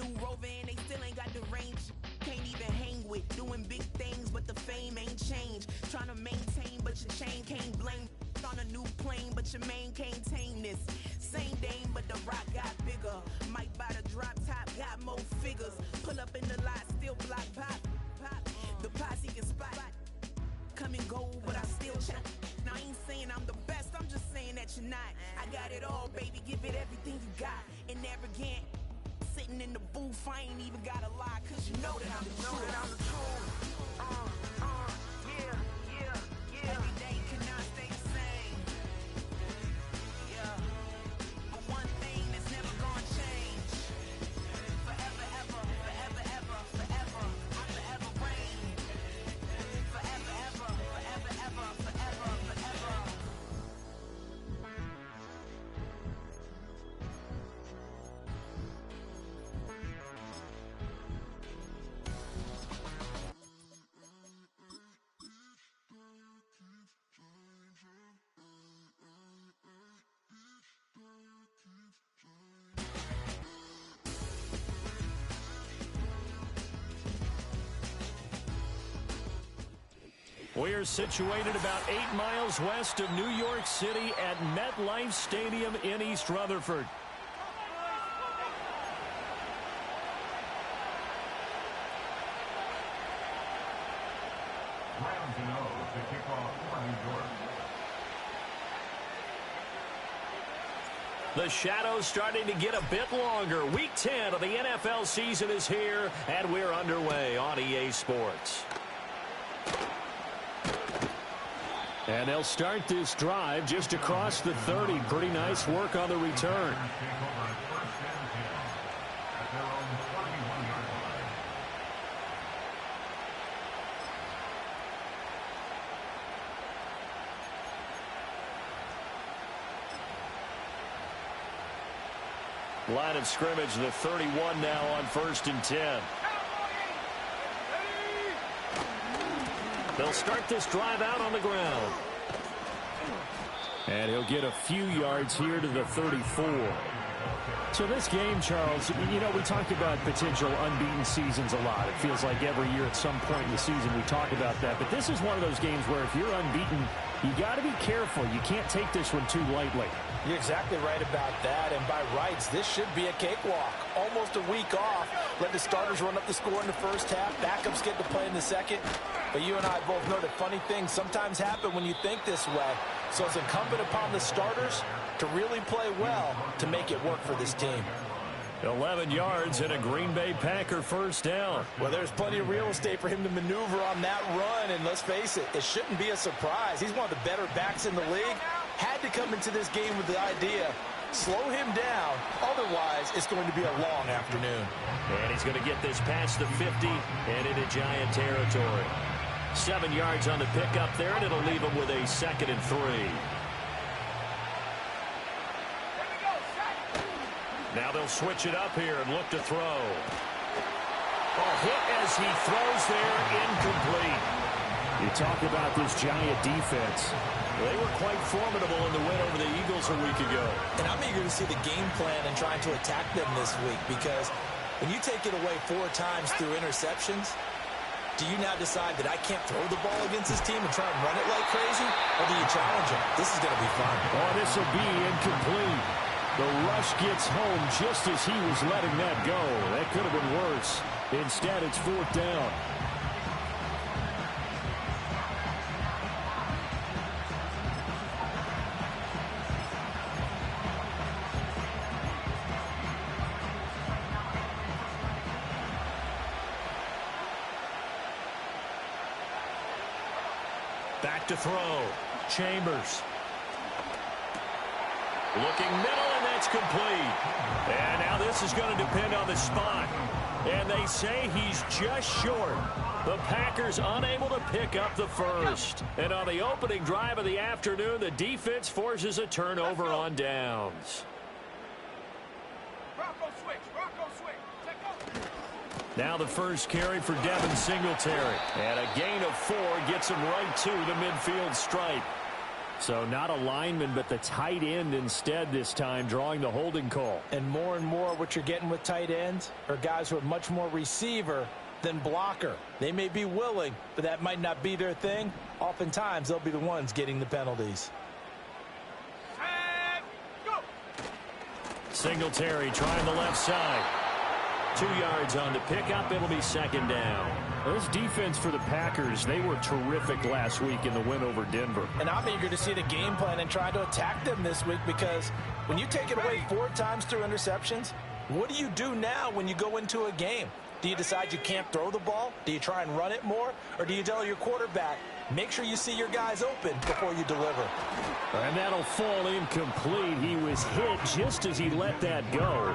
new Rover and they still ain't got the range. Can't even hang with, doing big things, but the fame ain't changed. Trying to maintain, but your chain can't blame. On a new plane, but your main can't tame this. Same dame, but the rock got bigger. Might buy the drop top, got more figures. Pull up in the lot, still block pop. The posse can spot. Come and go, but I still check. Now I ain't saying I'm the best, I'm just saying that you're not. I got it all, baby, give it everything you got. And arrogant, sitting in the booth, I ain't even gotta lie, cause you know that I'm the truth. Yeah. Every day cannot stay the same. Yeah. But one thing that's never gonna change. Forever, ever, forever, ever, forever. I'm forever reign. Forever, ever, forever, ever, forever, forever. We're situated about 8 miles west of New York City at MetLife Stadium in East Rutherford. The shadow's starting to get a bit longer. Week 10 of the NFL season is here, and we're underway on EA Sports. And they'll start this drive just across the 30. Pretty nice work on the return. Line of scrimmage, the 31 now on 1st and 10. They'll start this drive out on the ground. And he'll get a few yards here to the 34. So this game, Charles, you know, we talk about potential unbeaten seasons a lot. It feels like every year at some point in the season we talk about that. But this is one of those games where if you're unbeaten, you got to be careful. You can't take this one too lightly. You're exactly right about that, and by rights, this should be a cakewalk. Almost a week off. Let the starters run up the score in the first half. Backups get to play in the second. But you and I both know that funny things sometimes happen when you think this way. So it's incumbent upon the starters to really play well to make it work for this team. 11 yards and a Green Bay Packer first down. Well, there's plenty of real estate for him to maneuver on that run, and let's face it, it shouldn't be a surprise. He's one of the better backs in the league. Had to come into this game with the idea, slow him down, otherwise it's going to be a long afternoon. And he's going to get this past the 50 and into Giant territory. 7 yards on the pickup there, and it'll leave him with a 2nd and 3. Now they'll switch it up here and look to throw. A hit as he throws there, incomplete. You talk about this Giant defense. They were quite formidable in the win over the Eagles a week ago. And I'm eager to see the game plan and trying to attack them this week, because when you take it away 4 times through interceptions, do you now decide that I can't throw the ball against this team and try and run it like crazy? Or do you challenge them? This is going to be fun. Oh, this will be incomplete. The rush gets home just as he was letting that go. That could have been worse. Instead, it's 4th down. Back to throw. Chambers. Looking middle, and that's complete. And now this is going to depend on the spot. And they say he's just short. The Packers unable to pick up the first. And on the opening drive of the afternoon, the defense forces a turnover on downs. Now the first carry for Devin Singletary. And a gain of 4 gets him right to the midfield stripe. So not a lineman, but the tight end instead this time, drawing the holding call. And more what you're getting with tight ends are guys who are much more receiver than blocker. They may be willing, but that might not be their thing. Oftentimes, they'll be the ones getting the penalties. Singletary trying the left side. 2 yards on the pickup. It'll be second down. This defense for the Packers, they were terrific last week in the win over Denver. And I'm eager to see the game plan and try to attack them this week, because when you take it away 4 times through interceptions, what do you do now when you go into a game? Do you decide you can't throw the ball? Do you try and run it more? Or do you tell your quarterback, make sure you see your guys open before you deliver? And that'll fall incomplete. He was hit just as he let that go.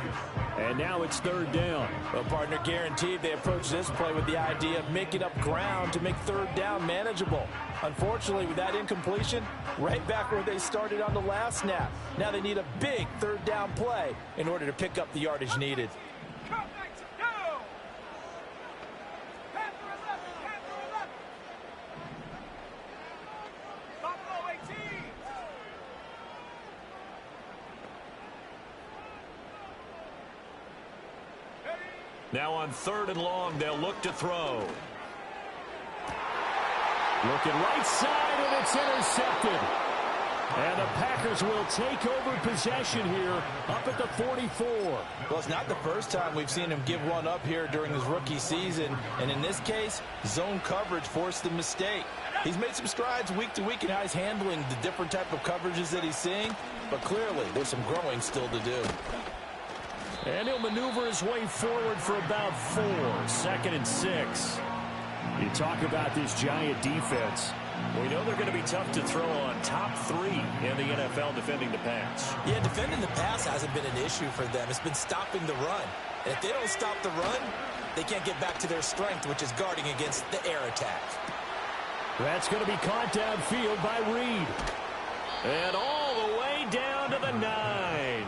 And now it's third down. Well, partner, guaranteed they approach this play with the idea of making up ground to make third down manageable. Unfortunately, with that incompletion, right back where they started on the last snap. Now they need a big third down play in order to pick up the yardage needed. Now on 3rd and long, they'll look to throw. Looking right side, and it's intercepted. And the Packers will take over possession here up at the 44. Well, it's not the first time we've seen him give one up here during his rookie season. And in this case, zone coverage forced the mistake. He's made some strides week to week in how he's handling the different type of coverages that he's seeing. But clearly, there's some growing still to do. And he'll maneuver his way forward for about 4. 2nd and 6. You talk about this Giant defense. We know they're going to be tough to throw on. Top 3 in the NFL defending the pass. Yeah, defending the pass hasn't been an issue for them. It's been stopping the run. And if they don't stop the run, they can't get back to their strength, which is guarding against the air attack. That's going to be caught downfield by Reed. And all the way down to the 9.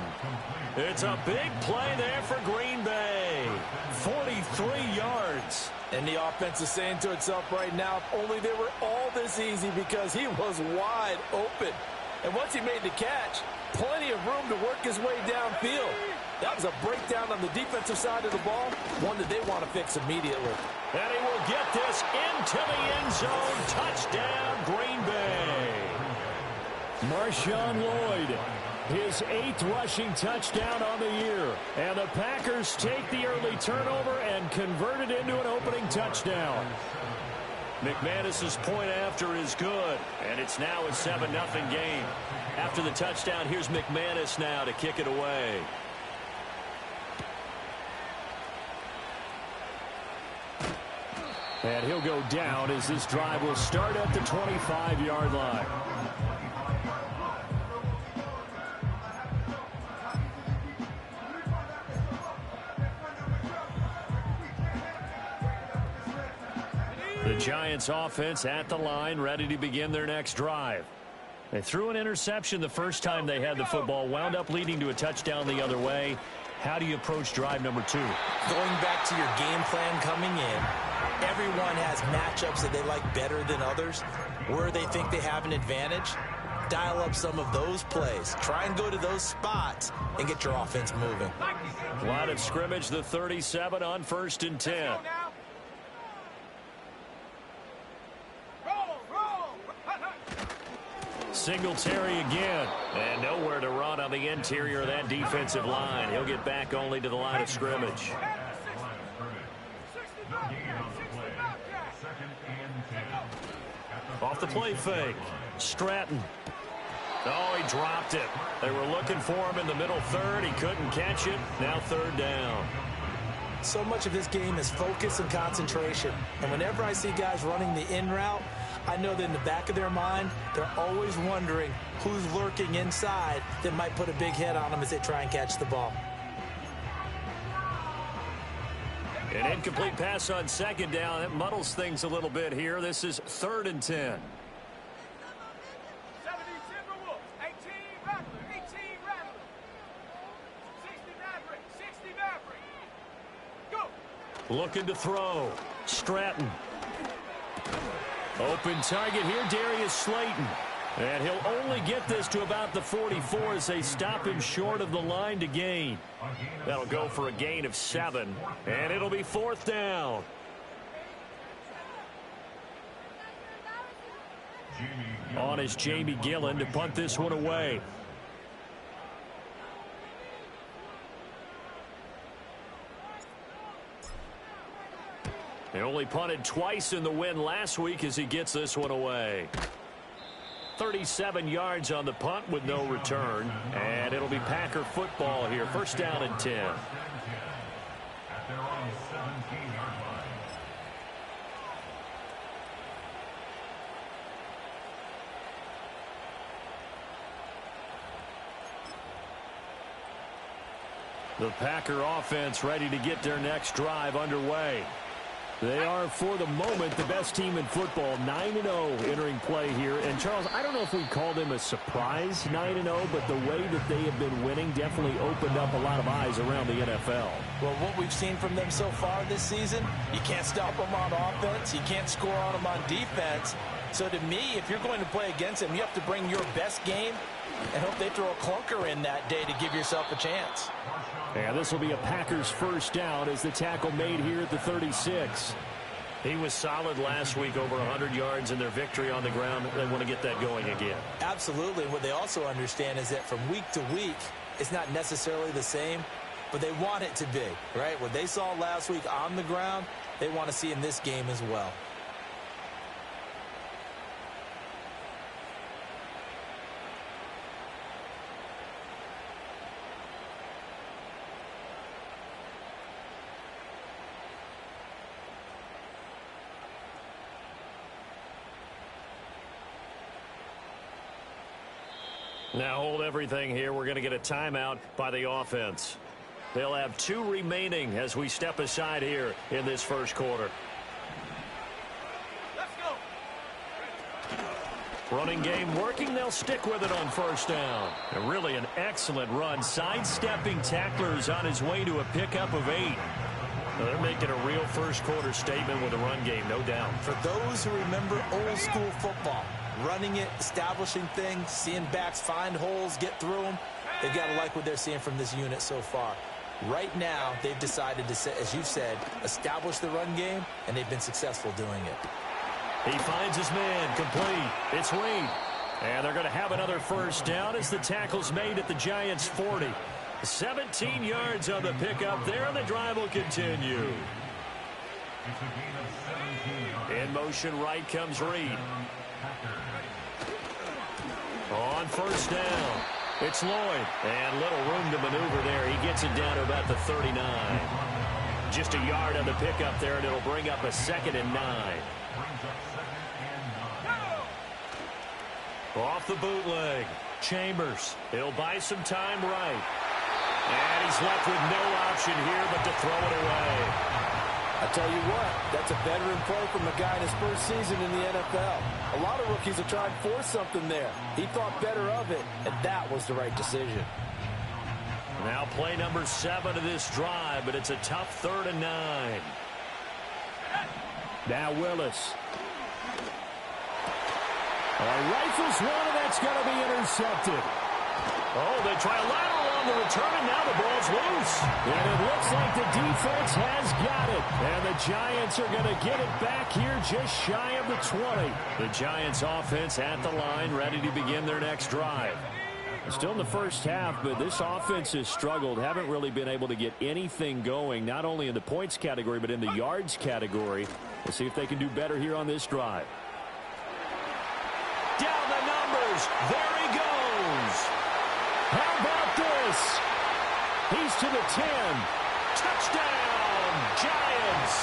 It's a big play there for Green Bay. 43 yards. And the offense is saying to itself right now, if only they were all this easy, because he was wide open. And once he made the catch, plenty of room to work his way downfield. That was a breakdown on the defensive side of the ball, one that they want to fix immediately. And he will get this into the end zone. Touchdown, Green Bay. Marshawn Lloyd, his 8th rushing touchdown on the year. And the Packers take the early turnover and convert it into an opening touchdown. McManus's point after is good, and it's now a 7-0 game. After the touchdown, here's McManus now to kick it away. And he'll go down as this drive will start at the 25-yard line. The Giants offense at the line, ready to begin their next drive. They threw an interception the first time they had the football, wound up leading to a touchdown the other way. How do you approach drive number 2? Going back to your game plan coming in, everyone has matchups that they like better than others. Where they think they have an advantage, dial up some of those plays. Try and go to those spots and get your offense moving. Line of scrimmage, the 37 on 1st and 10. Singletary again, and nowhere to run on the interior of that defensive line. He'll get back only to the line of scrimmage. Off the play fake, Stratton. Oh, he dropped it. They were looking for him in the middle 3rd. He couldn't catch it. Now 3rd down. So much of this game is focus and concentration. And whenever I see guys running the in route, I know that in the back of their mind, they're always wondering who's lurking inside that might put a big hit on them as they try and catch the ball. An incomplete pass on 2nd down. That muddles things a little bit here. This is 3rd and 10. Looking to throw. Stratton. Open target here, Darius Slayton. And he'll only get this to about the 44 as they stop him short of the line to gain. That'll go for a gain of 7, and it'll be 4th down. On is Jamie Gillen to punt this one away. He only punted twice in the win last week as he gets this one away. 37 yards on the punt with no return. And it'll be Packer football here. 1st down and 10. The Packer offense ready to get their next drive underway. They are, for the moment, the best team in football, 9-0 entering play here. And, Charles, I don't know if we'd call them a surprise 9-0, but the way that they have been winning definitely opened up a lot of eyes around the NFL. Well, what we've seen from them so far this season, you can't stop them on offense. You can't score on them on defense. So, to me, if you're going to play against them, you have to bring your best game and hope they throw a clunker in that day to give yourself a chance. And this will be a Packers 1st down as the tackle made here at the 36. He was solid last week, over 100 yards in their victory on the ground. They want to get that going again. Absolutely. What they also understand is that from week to week, it's not necessarily the same, but they want it to be, right? What they saw last week on the ground, they want to see in this game as well. Now hold everything here. We're going to get a timeout by the offense. They'll have 2 remaining as we step aside here in this 1st quarter. Let's go. Running game working. They'll stick with it on 1st down. And really an excellent run. Sidestepping tacklers on his way to a pickup of 8. Now they're making a real 1st quarter statement with a run game, no doubt. For those who remember old school football, running it, establishing things, seeing backs find holes, get through them, they've got to like what they're seeing from this unit so far. Right now, they've decided to, as you said, establish the run game, and they've been successful doing it. He finds his man, complete. It's Wade. And they're going to have another 1st down as the tackle's made at the Giants' 40. 17 yards on the pickup there, and the drive will continue. In motion right comes Reed. On 1st down, it's Lloyd. And little room to maneuver there. He gets it down to about the 39. Just a yard on the pickup there, and it'll bring up a 2nd and 9. Off the bootleg. Chambers. He'll buy some time right. And he's left with no option here but to throw it away. I tell you what, that's a veteran play from a guy in his 1st season in the NFL. A lot of rookies have tried to force something there. He thought better of it, and that was the right decision. Now play number 7 of this drive, but it's a tough 3rd and 9. Now Willis. Rifles one, and that's going to be intercepted. Oh, they try a lateral on the return, and now the ball's loose. And it looks like the defense has got it. And the Giants are going to get it back here just shy of the 20. The Giants offense at the line, ready to begin their next drive. Still in the 1st half, but this offense has struggled. Haven't really been able to get anything going, not only in the points category, but in the yards category. We'll see if they can do better here on this drive. Down the numbers. There he goes. How about this? He's to the 10. Touchdown, Giants.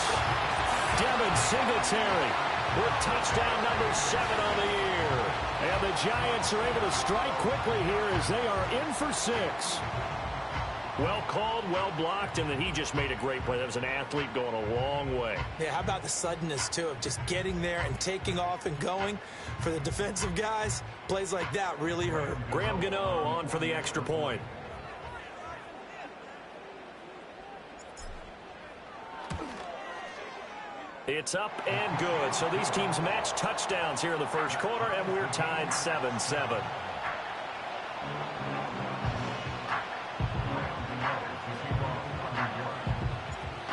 Devin Singletary with touchdown number 7 on the year. And the Giants are able to strike quickly here as they are in for 6. Well called, well blocked, and then he just made a great play. That was an athlete going a long way. Yeah, how about the suddenness, too, of just getting there and taking off and going? For the defensive guys, plays like that really hurt. Graham Gano on for the extra point. It's up and good. So these teams match touchdowns here in the first quarter, and we're tied 7-7.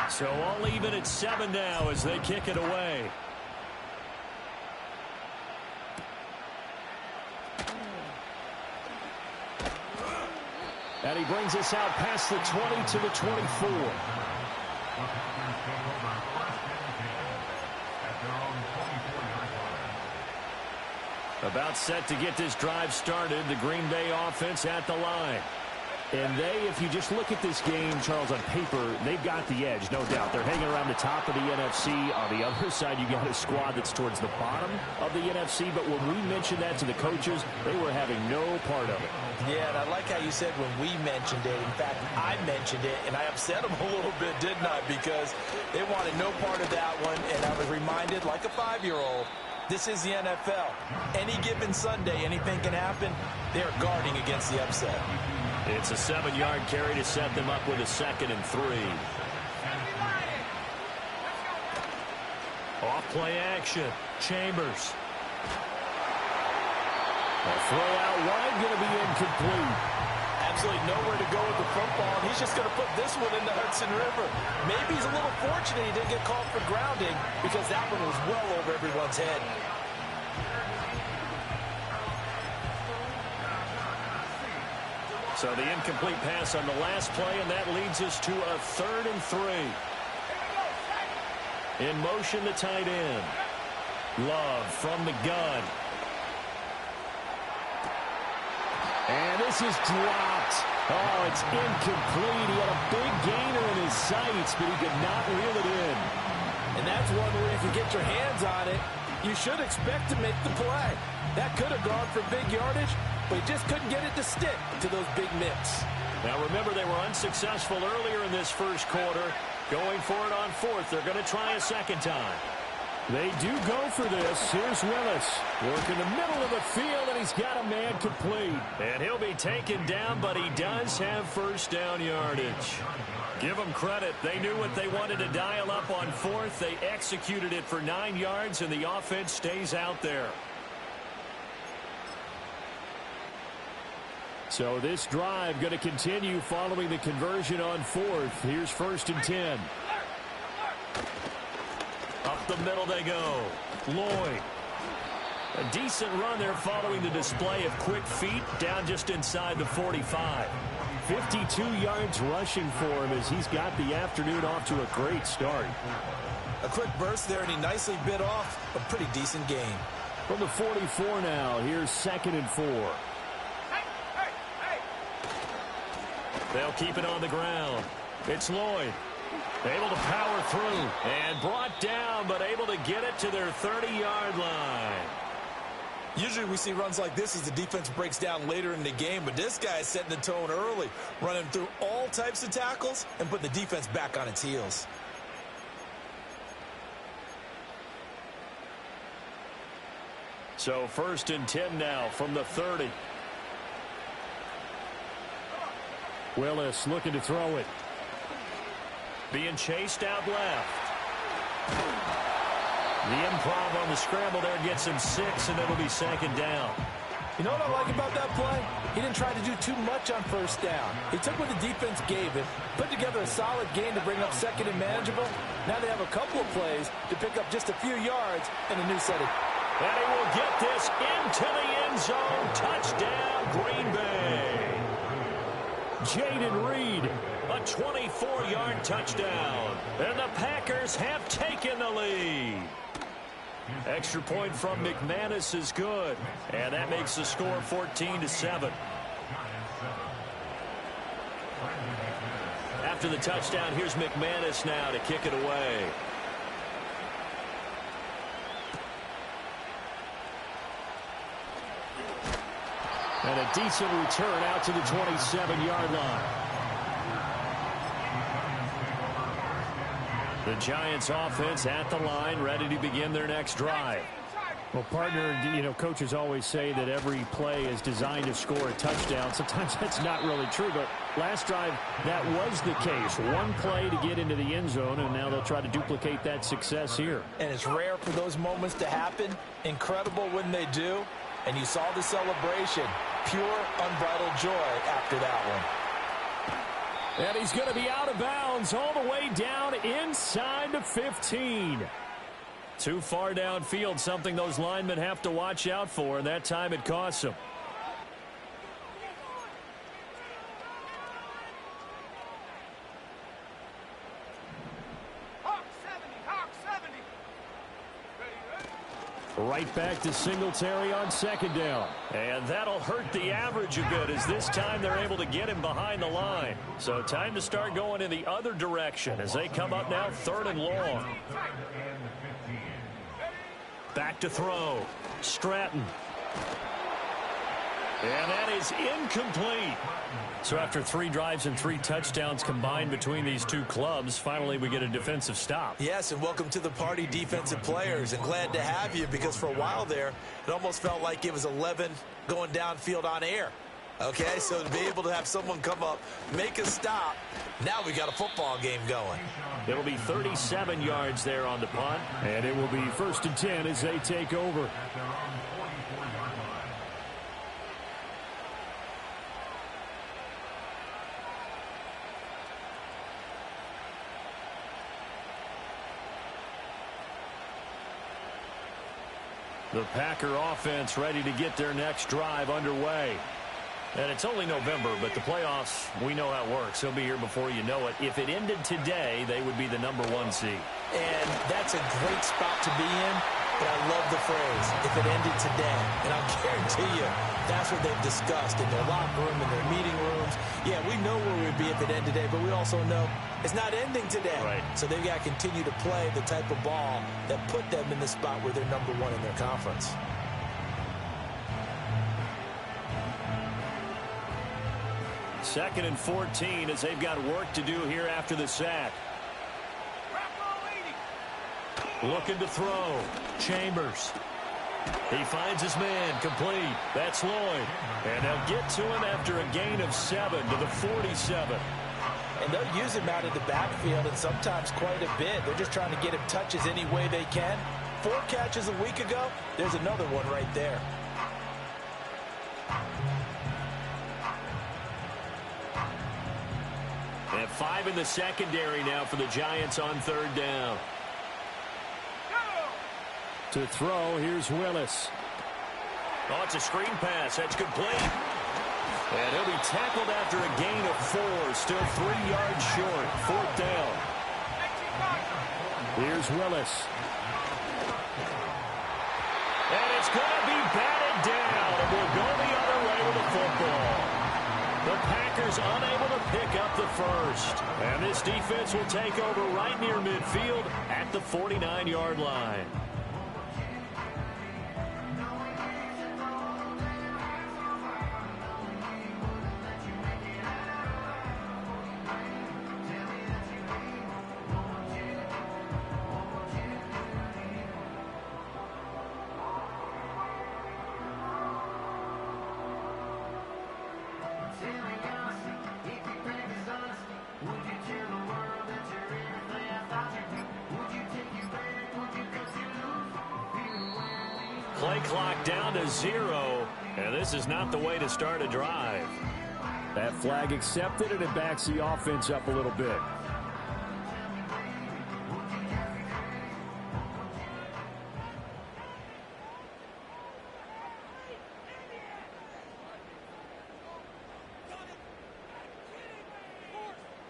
So all even at 7 now as they kick it away. And he brings us out past the 20 to the 24. About set to get this drive started. The Green Bay offense at the line. And they, if you just look at this game, Charles, on paper, they've got the edge, no doubt. They're hanging around the top of the NFC. On the other side, you got a squad that's towards the bottom of the NFC. But when we mentioned that to the coaches, they were having no part of it. Yeah, and I like how you said when we mentioned it. In fact, I mentioned it, and I upset them a little bit, didn't I? Because they wanted no part of that one, and I was reminded, like a 5-year-old, this is the NFL. Any given Sunday, anything can happen. They're guarding against the upset. It's a 7-yard carry to set them up with a 2nd and 3. Off play action. Chambers. A throw out wide, going to be incomplete. Absolutely nowhere to go with the football. He's just going to put this one in the Hudson River. Maybe he's a little fortunate he didn't get called for grounding because that one was well over everyone's head. So the incomplete pass on the last play, and that leads us to a 3rd and 3. In motion, the tight end. Love from the gun. And this is dropped. Oh, it's incomplete. He had a big gainer in his sights, but he could not reel it in. And that's one where if you get your hands on it, you should expect to make the play. That could have gone for big yardage, but he just couldn't get it to stick to those big mitts. Now remember, they were unsuccessful earlier in this first quarter. Going for it on 4th. They're going to try a second time. They do go for this. Here's Willis. Working the middle of the field, and he's got a man complete. And he'll be taken down, but he does have first down yardage. Give them credit. They knew what they wanted to dial up on 4th. They executed it for 9 yards, and the offense stays out there. So this drive going to continue following the conversion on 4th. Here's 1st and 10. Up the middle they go. Lloyd. A decent run there following the display of quick feet down just inside the 45. 52 yards rushing for him as he's got the afternoon off to a great start. A quick burst there, and he nicely bit off a pretty decent gain. From the 44 now, here's 2nd and 4. They'll keep it on the ground. It's Lloyd. Able to power through and brought down, but able to get it to their 30-yard line. Usually we see runs like this as the defense breaks down later in the game, but this guy is setting the tone early, running through all types of tackles and putting the defense back on its heels. So 1st and 10 now from the 30. Willis looking to throw it. Being chased out left. The improv on the scramble there gets him 6, and it'll be 2nd down. You know what I like about that play? He didn't try to do too much on 1st down. He took what the defense gave him, put together a solid gain to bring up 2nd and manageable. Now they have a couple of plays to pick up just a few yards in a new setting. And he will get this into the end zone. Touchdown, Green Bay. Jaden Reed. A 24-yard touchdown. And the Packers have taken the lead. Extra point from McManus is good. And that makes the score 14-7. After the touchdown, here's McManus now to kick it away. And a decent return out to the 27-yard line. The Giants offense at the line, ready to begin their next drive. Well, partner, you know, coaches always say that every play is designed to score a touchdown. Sometimes that's not really true, but last drive, that was the case. One play to get into the end zone, and now they'll try to duplicate that success here. And it's rare for those moments to happen. Incredible when they do. And you saw the celebration. Pure, unbridled joy after that one. And he's going to be out of bounds all the way down inside the 15. Too far downfield, something those linemen have to watch out for, and that time it costs them. Right back to Singletary on second down. And that'll hurt the average a bit as this time they're able to get him behind the line. So time to start going in the other direction as they come up now 3rd and long. Back to throw. Stratton. And that is incomplete. So after 3 drives and 3 touchdowns combined between these two clubs, finally we get a defensive stop. Yes, and welcome to the party, defensive players, and glad to have you, because for a while there, it almost felt like it was 11 going downfield on air. Okay, so to be able to have someone come up, make a stop, now we got a football game going. It'll be 37 yards there on the punt. And it will be 1st and 10 as they take over. The Packer offense ready to get their next drive underway. And it's only November, but the playoffs, we know how it works. They'll be here before you know it. If it ended today, they would be the #1 seed. And that's a great spot to be in, but I love the phrase, if it ended today. And I'll guarantee you, that's what they've discussed in their locker room, in their meeting rooms. Yeah, we know where we'd be if it ended today, but we also know it's not ending today. Right. So they've got to continue to play the type of ball that put them in the spot where they're #1 in their conference. Second and 14 as they've got work to do here after the sack. Looking to throw. Chambers. He finds his man. Complete. That's Lloyd. And they'll get to him after a gain of 7 to the 47. And they'll use him out of the backfield, and sometimes quite a bit. They're just trying to get him touches any way they can. 4 catches a week ago. There's another one right there. And 5 in the secondary now for the Giants on 3rd down. To throw, here's Willis. Oh, it's a screen pass. That's complete. And he'll be tackled after a gain of 4. Still 3 yards short. 4th down. Here's Willis. And it's going to be batted down. And we'll go the other way with the football. The Packers unable to pick up the first. And this defense will take over right near midfield at the 49-yard line. Play clock down to 0, and this is not the way to start a drive. That flag accepted, and it backs the offense up a little bit.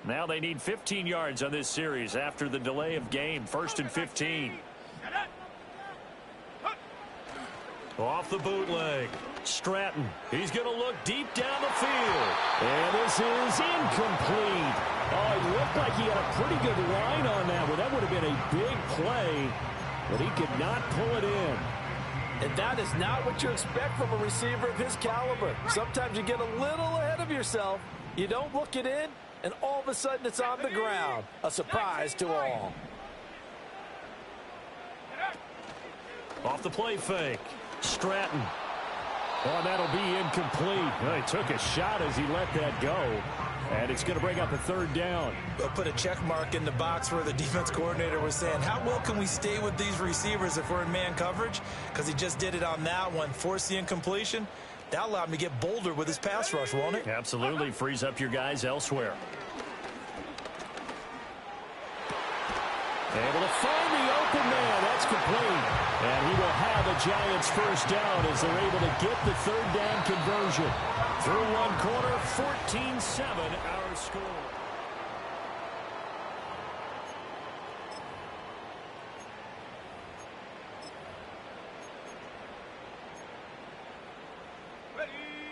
Now they need 15 yards on this series after the delay of game. 1st and 15. Off the bootleg. Stratton. He's going to look deep down the field. And this is incomplete. Oh, it looked like he had a pretty good line on that one. That would have been a big play, but he could not pull it in. And that is not what you expect from a receiver of his caliber. Sometimes you get a little ahead of yourself. You don't look it in, and all of a sudden it's on the ground. A surprise to all. Off the play fake. Stratton. Oh, that'll be incomplete. Well, he took a shot as he let that go. And it's going to bring up a third down. They'll put a check mark in the box where the defense coordinator was saying, how well can we stay with these receivers if we're in man coverage? Because he just did it on that one, forced the incompletion. That allowed him to get bolder with his pass rush, won't it? Absolutely. Frees up your guys elsewhere. Able to find the open man. That's complete. And he will have a Giants first down as they're able to get the third down conversion. Through one quarter, 14-7 our score.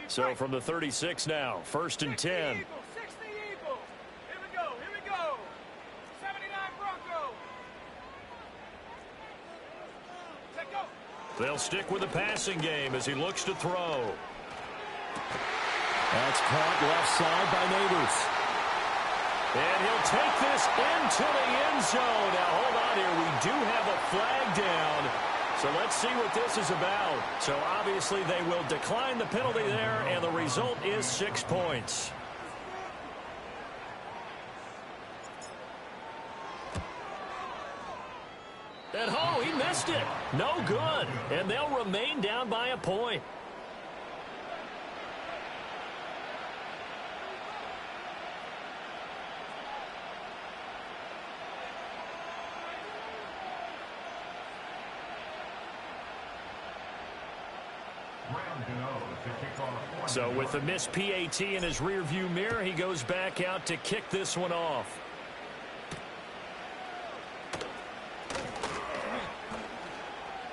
So from the 36 now, 1st and 10. They'll stick with the passing game as he looks to throw. That's caught left side by Neighbors. And he'll take this into the end zone. Now, hold on here. We do have a flag down. So let's see what this is about. So obviously they will decline the penalty there, and the result is 6 points. And oh, he missed it. No good. And they'll remain down by a point. So with the missed PAT in his rearview mirror, he goes back out to kick this one off.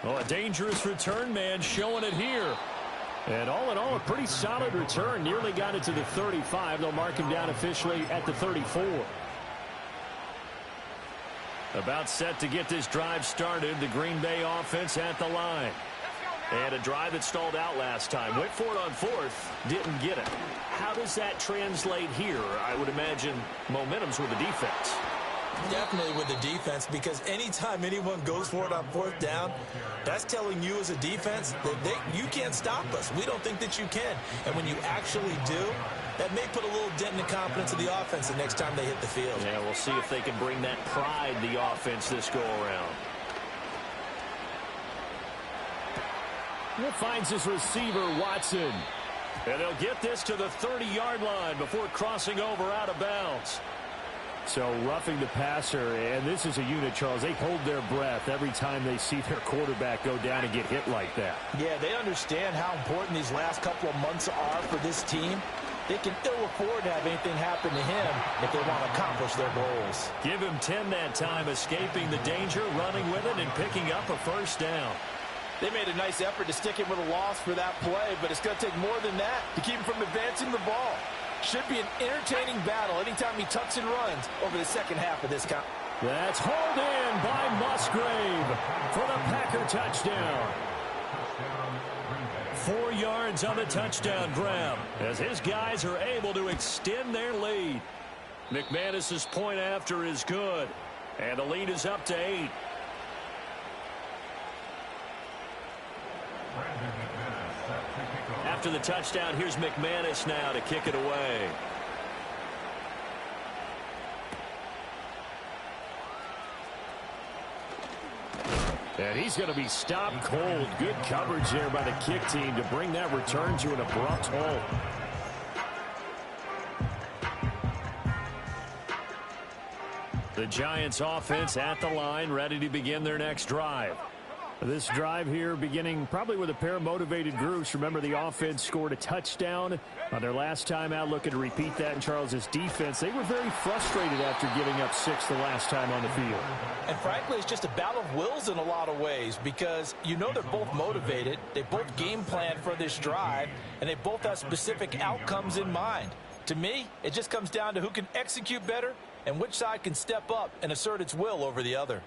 Oh, a dangerous return man showing it here. And all in all, a pretty solid return. Nearly got it to the 35. They'll mark him down officially at the 34. About set to get this drive started. The Green Bay offense at the line. And a drive that stalled out last time. Went for it on 4th. Didn't get it. How does that translate here? I would imagine momentum's with the defense. Definitely with the defense, because anytime anyone goes for it on 4th down, that's telling you as a defense that you can't stop us. We don't think that you can. And when you actually do, that may put a little dent in the confidence of the offense the next time they hit the field. Yeah, we'll see if they can bring that pride to the offense this go-around. He finds his receiver, Watson. And they'll get this to the 30-yard line before crossing over out of bounds. So roughing the passer, and this is a unit, Charles. They hold their breath every time they see their quarterback go down and get hit like that. Yeah, they understand how important these last couple of months are for this team. They can ill afford to have anything happen to him if they want to accomplish their goals. Give him 10 that time, escaping the danger, running with it, and picking up a first down. They made a nice effort to stick him with a loss for that play, but it's going to take more than that to keep him from advancing the ball. Should be an entertaining battle anytime he tucks and runs over the second half of this count. That's hauled in by Musgrave for the Packer touchdown. 4 yards on the touchdown grab as his guys are able to extend their lead. McManus's point after is good, and the lead is up to 8. After the touchdown, here's McManus now to kick it away. And he's going to be stopped cold. Good coverage there by the kick team to bring that return to an abrupt halt. The Giants offense at the line, ready to begin their next drive. This drive here beginning probably with a pair of motivated groups. Remember, the offense scored a touchdown on their last time out. Looking to repeat that in Charles's defense. They were very frustrated after giving up 6 the last time on the field. And frankly, it's just a battle of wills in a lot of ways, because you know they're both motivated. They both game plan for this drive, and they both have specific outcomes in mind. To me, it just comes down to who can execute better and which side can step up and assert its will over the other.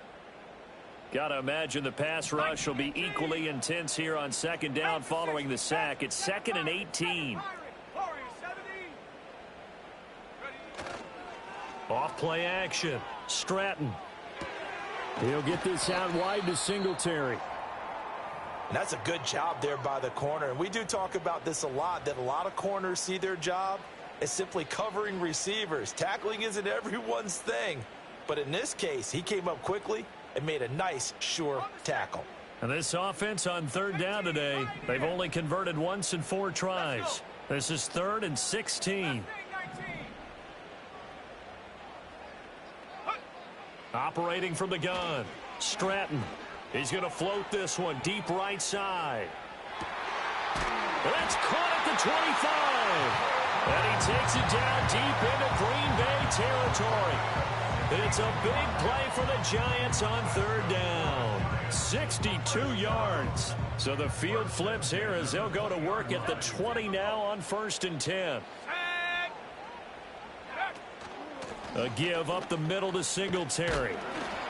Got to imagine the pass rush will be equally intense here on second down following the sack. It's 2nd and 18. Off play action. Stratton. He'll get this out wide to Singletary. And that's a good job there by the corner. And we do talk about this a lot, that a lot of corners see their job as simply covering receivers. Tackling isn't everyone's thing. But in this case, he came up quickly and made a nice, sure tackle. And this offense on third down today, they've only converted once in 4 tries. This is 3rd and 16. Operating from the gun, Stratton. He's going to float this one deep right side. That's caught at the 25. And he takes it down deep into Green Bay territory. It's a big play for the Giants on third down. 62 yards. So the field flips here as they'll go to work at the 20 now on 1st and 10. A give up the middle to Singletary.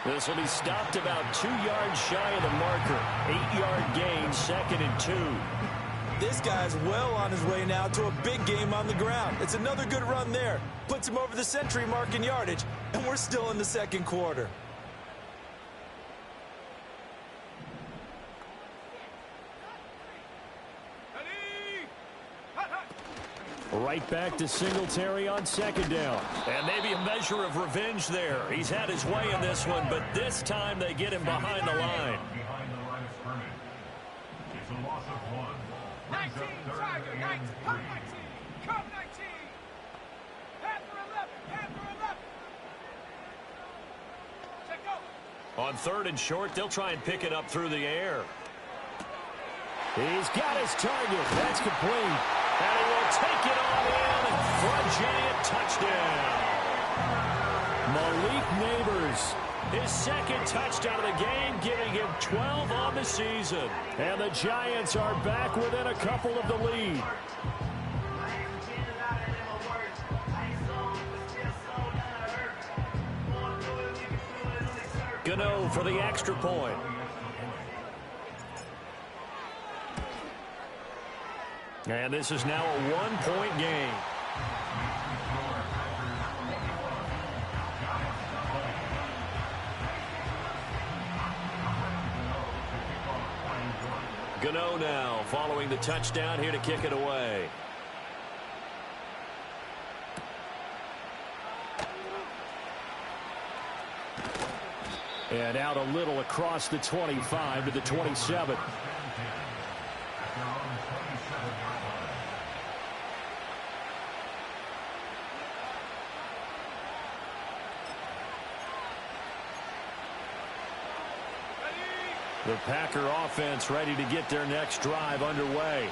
This will be stopped about 2 yards shy of the marker. 8-yard gain, 2nd and 2. This guy's well on his way now to a big game on the ground. It's another good run there. Puts him over the century mark in yardage, and we're still in the 2nd quarter. Right back to Singletary on 2nd down. And maybe a measure of revenge there. He's had his way in this one, but this time they get him behind the line. Behind the line of scrimmage. It's a loss of 1. 19, Tiger, 19, come 19, come 19. Panther 11, Panther 11. Check out. On 3rd and short, they'll try and pick it up through the air. He's got his target. That's complete. And he will take it on in for a giant touchdown. Malik Neighbors. His 2nd touchdown of the game, giving him 12 on the season. And the Giants are back within a couple of the lead. Gano for the extra point. And this is now a 1-point game. Gano now following the touchdown here to kick it away. And out a little across the 25 to the 27. The Packer offense ready to get their next drive underway.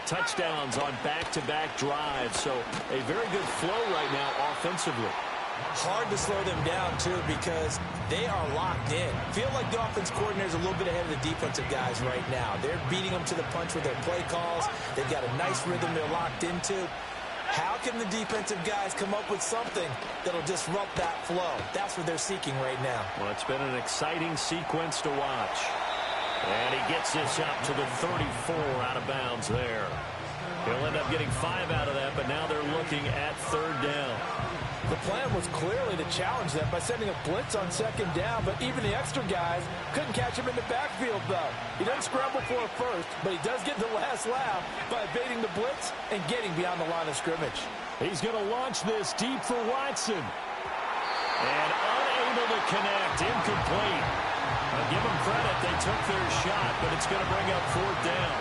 Touchdowns on back-to-back drives, so a very good flow right now offensively. Hard to slow them down, too, because they are locked in. Feel like the offense coordinator is a little bit ahead of the defensive guys right now. They're beating them to the punch with their play calls. They've got a nice rhythm they're locked into. How can the defensive guys come up with something that'll disrupt that flow? That's what they're seeking right now. Well, it's been an exciting sequence to watch. And he gets this up to the 34 out of bounds there. He'll end up getting 5 out of that, but now they're looking at 3rd down. The plan was clearly to challenge them by sending a blitz on 2nd down, but even the extra guys couldn't catch him in the backfield, though. He doesn't scramble for a first, but he does get the last laugh by evading the blitz and getting beyond the line of scrimmage. He's going to launch this deep for Watson. And unable to connect, incomplete. I'll give them credit, they took their shot, but it's going to bring up 4th down.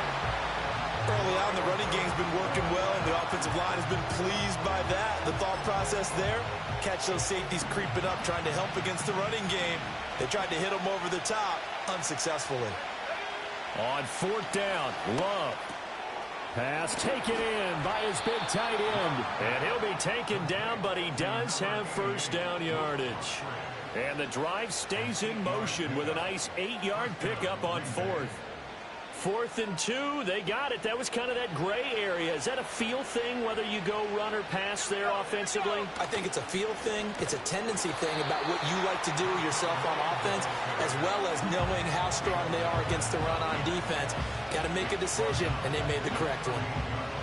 Early on, the running game's been working well, and the offensive line has been pleased by that. The thought process there, catch those safeties creeping up, trying to help against the running game. They tried to hit them over the top, unsuccessfully. On 4th down, Love. Pass taken in by his big tight end. And he'll be taken down, but he does have 1st down yardage. And the drive stays in motion with a nice 8-yard pickup on 4th. 4th and 2, they got it. That was kind of that gray area. Is that a feel thing, whether you go run or pass there offensively? I think it's a feel thing. It's a tendency thing about what you like to do yourself on offense, as well as knowing how strong they are against the run on defense. Got to make a decision, and they made the correct one.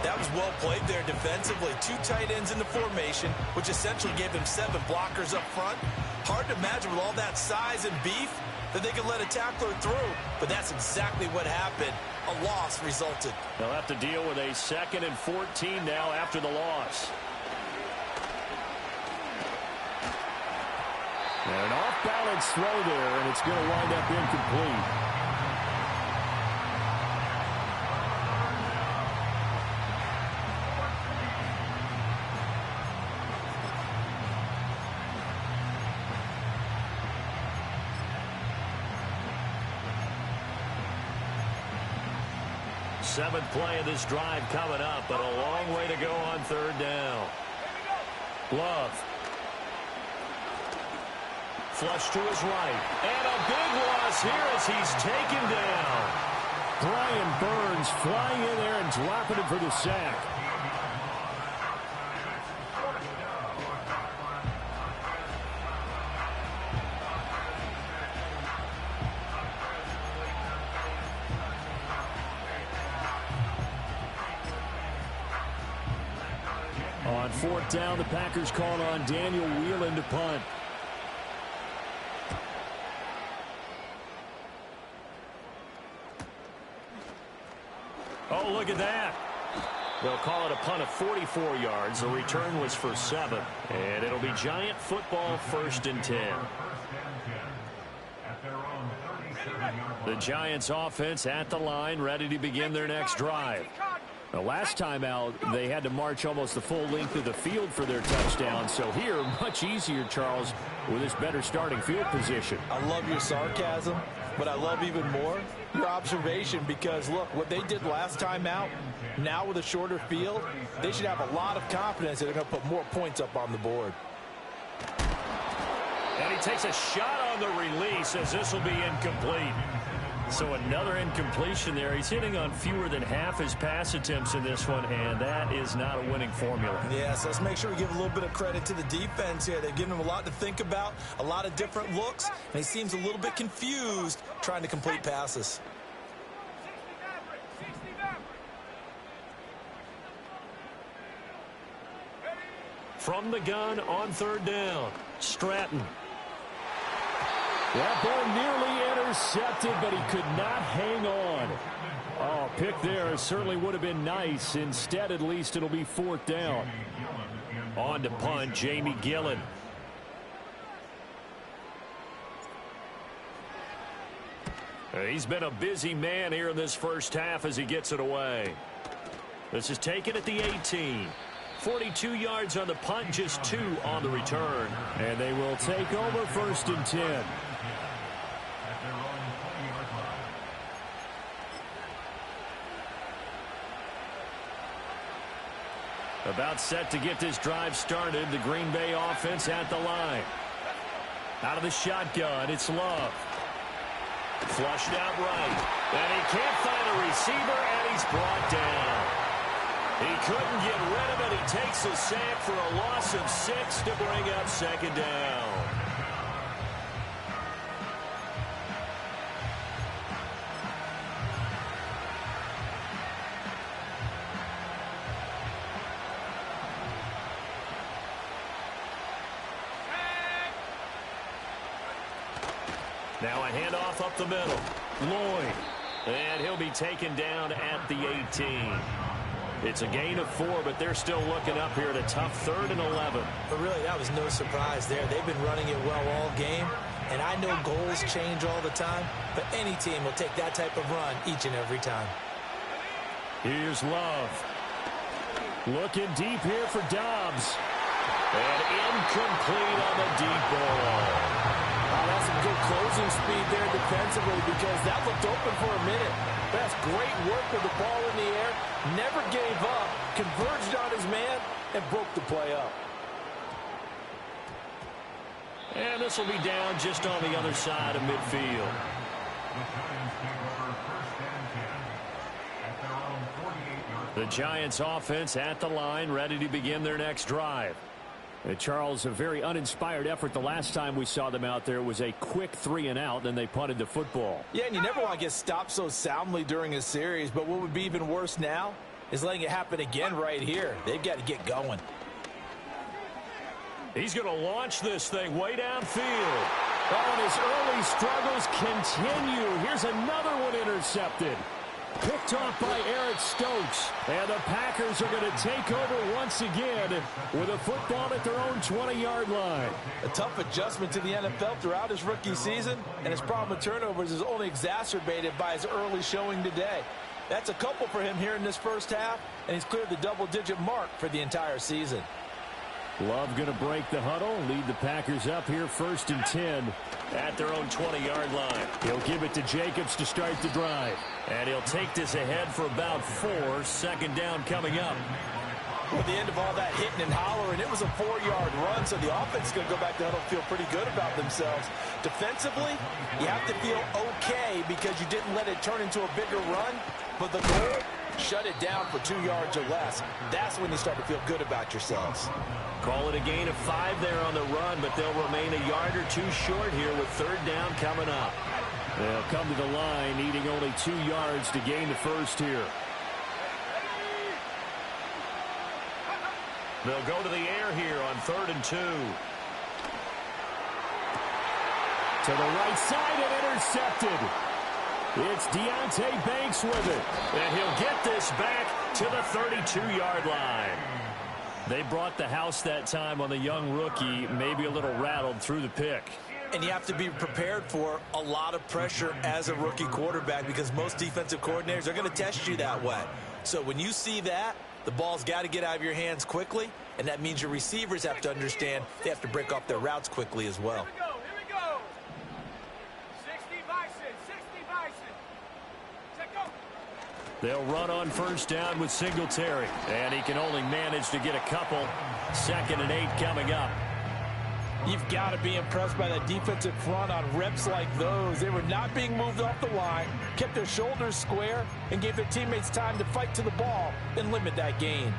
That was well played there defensively. 2 tight ends in the formation, which essentially gave them 7 blockers up front. Hard to imagine with all that size and beef that they could let a tackler through. But that's exactly what happened. A loss resulted. They'll have to deal with a 2nd and 14 now after the loss. And an off-balance throw there, and it's going to wind up incomplete. Seventh play of this drive coming up, but a long way to go on 3rd down. Love. Flush to his right. And a big loss here as he's taken down. Brian Burns flying in there and dropping it for the sack. On 4th down, the Packers called on Daniel Whelan to punt. Oh, look at that. They'll call it a punt of 44 yards. The return was for 7. And it'll be Giant football, 1st and 10. The Giants offense at the line, ready to begin their next drive. The last time out, they had to march almost the full length of the field for their touchdown. So here, much easier, Charles, with this better starting field position. I love your sarcasm, but I love even more your observation because, look, what they did last time out, now with a shorter field, they should have a lot of confidence that they're going to put more points up on the board. And he takes a shot on the release as this will be incomplete. So another incompletion there. He's hitting on fewer than half his pass attempts in this one, and that is not a winning formula. Yes, let's make sure we give a little bit of credit to the defense here. They've given him a lot to think about, a lot of different looks, and he seems a little bit confused trying to complete passes. From the gun on 3rd down, Stratton. That ball nearly intercepted, but he could not hang on. Oh, pick there certainly would have been nice. Instead, at least, it'll be 4th down. On to punt, Jamie Gillen. He's been a busy man here in this first half as he gets it away. This is taken at the 18. 42 yards on the punt, just 2 on the return. And they will take over 1st and 10. About set to get this drive started. The Green Bay offense at the line. Out of the shotgun, it's Love. Flushed out right. And he can't find a receiver, and he's brought down. He couldn't get rid of it. He takes a sack for a loss of 6 to bring up 2nd down. Now a handoff up the middle. Lloyd. And he'll be taken down at the 18. It's a gain of 4, but they're still looking up here at a tough 3rd and 11. But really, that was no surprise there. They've been running it well all game. And I know goals change all the time, but any team will take that type of run each and every time. Here's Love. Looking deep here for Dobbs. And incomplete on the deep ball. That's some good closing speed there defensively because that looked open for a minute. That's great work with the ball in the air. Never gave up, converged on his man, and broke the play up. And this will be down just on the other side of midfield. The Giants offense at the line, ready to begin their next drive. Charles, a very uninspired effort the last time we saw them out there. It was a quick 3 and out, then they punted the football. Yeah, and you never want to get stopped so soundly during a series, but what would be even worse now is letting it happen again right here. They've got to get going. He's going to launch this thing way downfield. Oh, and his early struggles continue. Here's another one intercepted. Picked off by Eric Stokes. And the Packers are going to take over once again with a football at their own 20-yard line. A tough adjustment to the NFL throughout his rookie season, and his problem with turnovers is only exacerbated by his early showing today. That's a couple for him here in this first half, and he's cleared the double-digit mark for the entire season. Love going to break the huddle, lead the Packers up here 1st and 10. At their own 20-yard line. He'll give it to Jacobs to start the drive. And he'll take this ahead for about 4. 2nd down coming up. At the end of all that hitting and hollering, it was a 4-yard run, so the offense is going to go back to huddle and feel pretty good about themselves. Defensively, you have to feel okay because you didn't let it turn into a bigger run, but the goal, shut it down for 2 yards or less. That's when you start to feel good about yourselves. Call it a gain of 5 there on the run, but they'll remain a yard or 2 short here with 3rd down coming up. They'll come to the line, needing only 2 yards to gain the first here. They'll go to the air here on 3rd and 2. To the right side and intercepted. It's Deonte Banks with it. And he'll get this back to the 32-yard line. They brought the house that time on the young rookie, maybe a little rattled through the pick. And you have to be prepared for a lot of pressure as a rookie quarterback because most defensive coordinators are going to test you that way. So when you see that, the ball's got to get out of your hands quickly, and that means your receivers have to understand they have to break off their routes quickly as well. Here we go. 60 Bison, 60 Bison. Check go. They'll run on 1st down with Singletary, and he can only manage to get a couple. 2nd and 8 coming up. You've got to be impressed by that defensive front on reps like those. They were not being moved off the line, kept their shoulders square, and gave their teammates time to fight to the ball and limit that gain.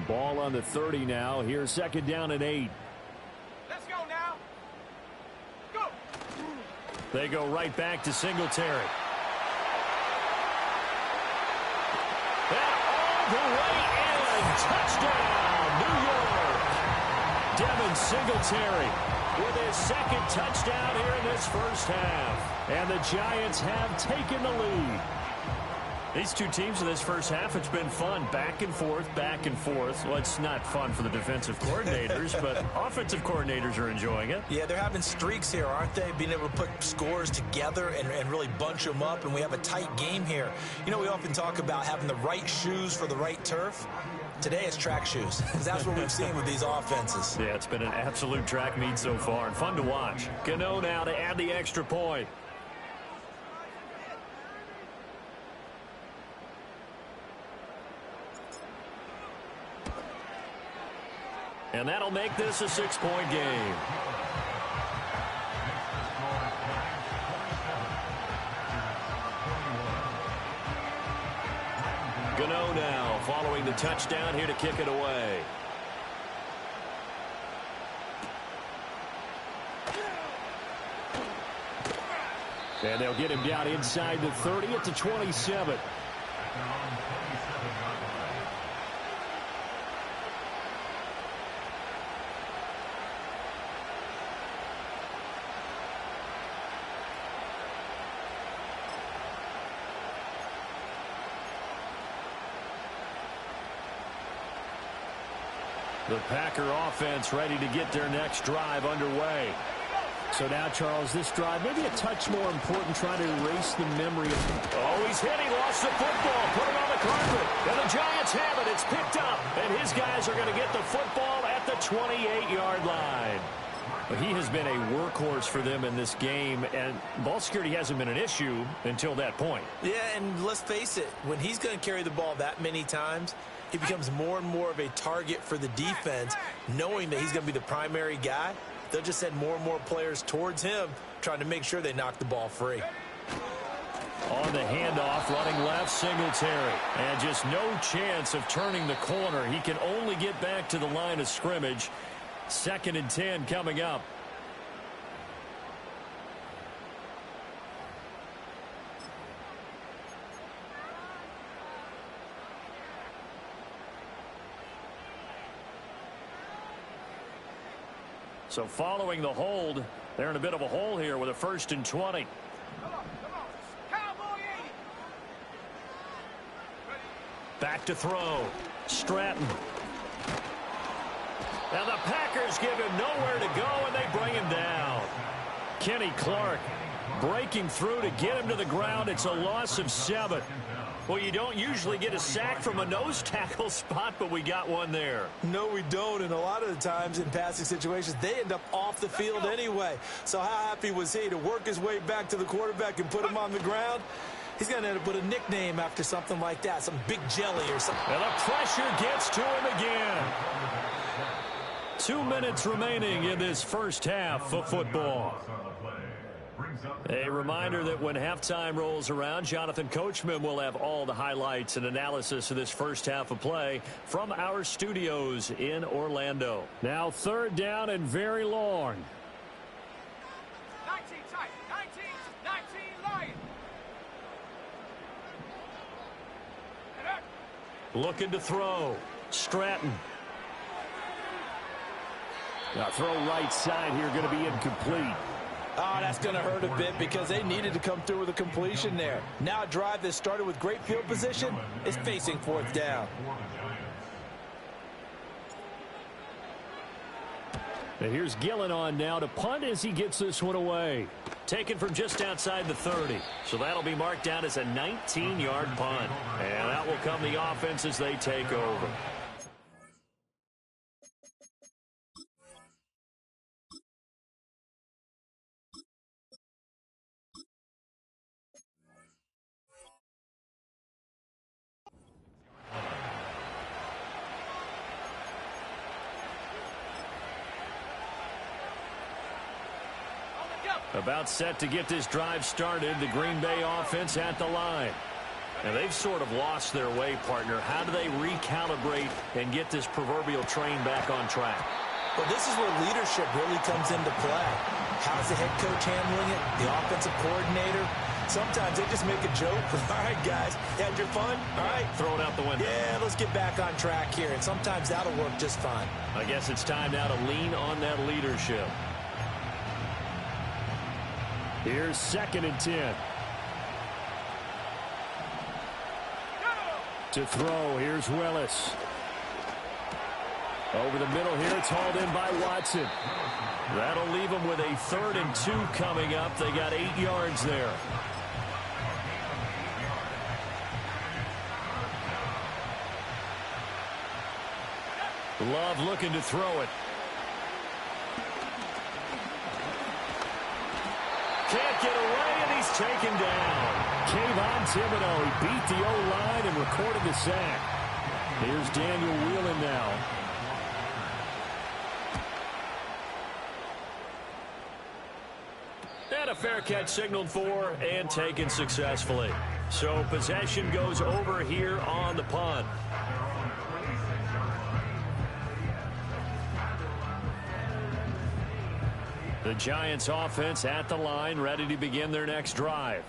Ball on the 30 now. Here's 2nd down and 8. Let's go now. Go. They go right back to Singletary. And all the way in. Touchdown, New York. Devin Singletary with his 2nd touchdown here in this first half. And the Giants have taken the lead. These two teams in this first half, it's been fun. Back and forth, back and forth. Well, it's not fun for the defensive coordinators, but offensive coordinators are enjoying it. Yeah, they're having streaks here, aren't they? Being able to put scores together and really bunch them up, and we have a tight game here. You know, we often talk about having the right shoes for the right turf. Today it's track shoes, because that's what we've seen with these offenses. Yeah, it's been an absolute track meet so far, and fun to watch. Gano now to add the extra point. And that'll make this a 6-point game. Gano now following the touchdown here to kick it away. And they'll get him down inside the 30 at the 27. The Packer offense ready to get their next drive underway. So now, Charles, this drive maybe a touch more important, trying to erase the memory of... Oh, he's hit. He lost the football. Put it on the carpet. And the Giants have it. It's picked up. And his guys are going to get the football at the 28-yard line. Well, he has been a workhorse for them in this game, and ball security hasn't been an issue until that point. Yeah, and let's face it, when he's going to carry the ball that many times, he becomes more and more of a target for the defense, knowing that he's going to be the primary guy. They'll just send more and more players towards him, trying to make sure they knock the ball free. On the handoff, running left, Singletary. And just no chance of turning the corner. He can only get back to the line of scrimmage. 2nd and 10 coming up. So following the hold, they're in a bit of a hole here with a 1st and 20. Come on. Cowboy 80. Back to throw. Stratton. Now the Packers give him nowhere to go, and they bring him down. Kenny Clark breaking through to get him to the ground. It's a loss of 7. Well, you don't usually get a sack from a nose tackle spot, but we got one there. No, we don't, and a lot of the times in passing situations, they end up off the field anyway. So how happy was he to work his way back to the quarterback and put him on the ground? He's going to end up with a nickname after something like that, some big jelly or something. And the pressure gets to him again. 2 minutes remaining in this first half of football. A reminder that when halftime rolls around, Jonathan Coachman will have all the highlights and analysis of this first half of play from our studios in Orlando. Now 3rd down and very long. 19 tight. 19 Lion. Looking to throw. Stratton. Now throw right side here, going to be incomplete. Oh, that's going to hurt a bit because they needed to come through with a completion there. Now a drive that started with great field position is facing 4th down. And here's Gillen on now to punt as he gets this one away. Taken from just outside the 30. So that'll be marked down as a 19-yard punt. And that will come the offense as they take over. About set to get this drive started, the Green Bay offense at the line. And they've sort of lost their way, partner. How do they recalibrate and get this proverbial train back on track? Well, this is where leadership really comes into play. How's the head coach handling it? The offensive coordinator? Sometimes they just make a joke. All right, guys, you had your fun? All right. Throw it out the window. Yeah, let's get back on track here. And sometimes that'll work just fine. I guess it's time now to lean on that leadership. Here's 2nd and 10. To throw, here's Willis. Over the middle here, it's hauled in by Watson. That'll leave them with a 3rd and 2 coming up. They got 8 yards there. Love looking to throw it. Can't get away, and he's taken down. Kayvon Thibodeau, he beat the O-line and recorded the sack. Here's Daniel Whelan now. And a fair catch signaled for and taken successfully. So possession goes over here on the punt. The Giants offense at the line, ready to begin their next drive.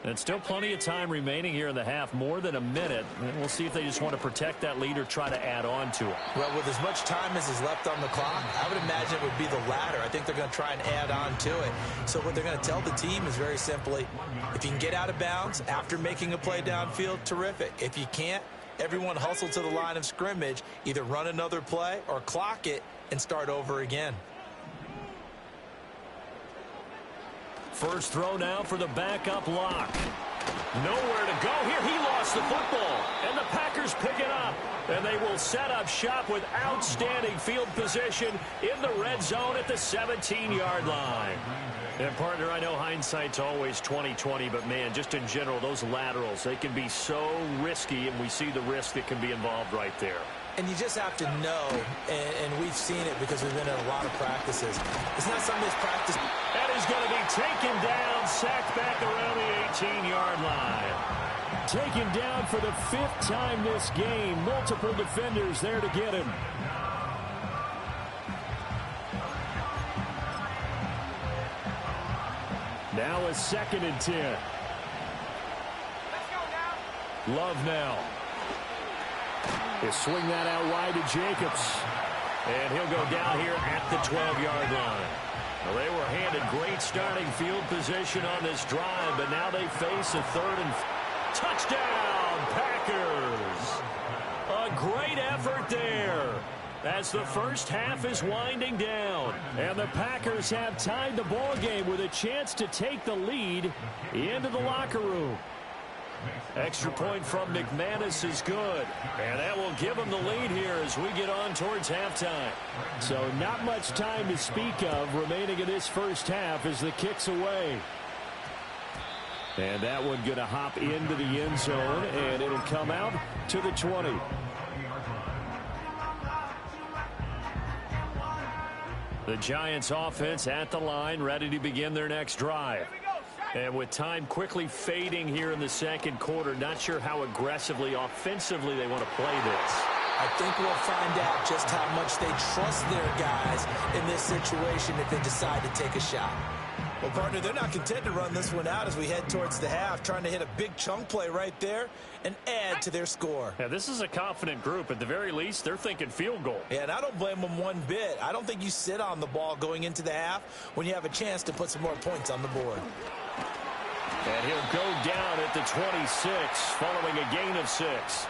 And still plenty of time remaining here in the half, more than a minute. And we'll see if they just want to protect that lead or try to add on to it. Well, with as much time as is left on the clock, I would imagine it would be the latter. I think they're going to try and add on to it. So what they're going to tell the team is very simply, if you can get out of bounds after making a play downfield, terrific. If you can't, everyone hustle to the line of scrimmage, either run another play or clock it and start over again. First throw now for the backup lock. Nowhere to go here. He lost the football. And the Packers pick it up. And they will set up shop with outstanding field position in the red zone at the 17-yard line. And, partner, I know hindsight's always 20/20, but, man, just in general, those laterals, they can be so risky, and we see the risk that can be involved right there. And you just have to know, and we've seen it because we've been in a lot of practices. It's not something that's practiced. That is going to be taken down, sacked back around the 18-yard line. Taken down for the 5th time this game. Multiple defenders there to get him. Now a 2nd and 10. Let's go now. Love now. They swing that out wide to Jacobs. And he'll go down here at the 12-yard line. Well, they were handed great starting field position on this drive, but now they face a third and touchdown, Packers. A great effort there as the first half is winding down. And the Packers have tied the ball game with a chance to take the lead into the locker room. Extra point from McManus is good. And that will give them the lead here as we get on towards halftime. So not much time to speak of remaining in this first half as the kick's away. And that one going to hop into the end zone, and it'll come out to the 20. The Giants offense at the line, ready to begin their next drive. And with time quickly fading here in the second quarter, not sure how aggressively, offensively they want to play this. I think we'll find out just how much they trust their guys in this situation if they decide to take a shot. Well, partner, they're not content to run this one out as we head towards the half, trying to hit a big chunk play right there and add to their score. Yeah, this is a confident group. At the very least, they're thinking field goal. Yeah, and I don't blame them one bit. I don't think you sit on the ball going into the half when you have a chance to put some more points on the board. And he'll go down at the 26 following a gain of 6.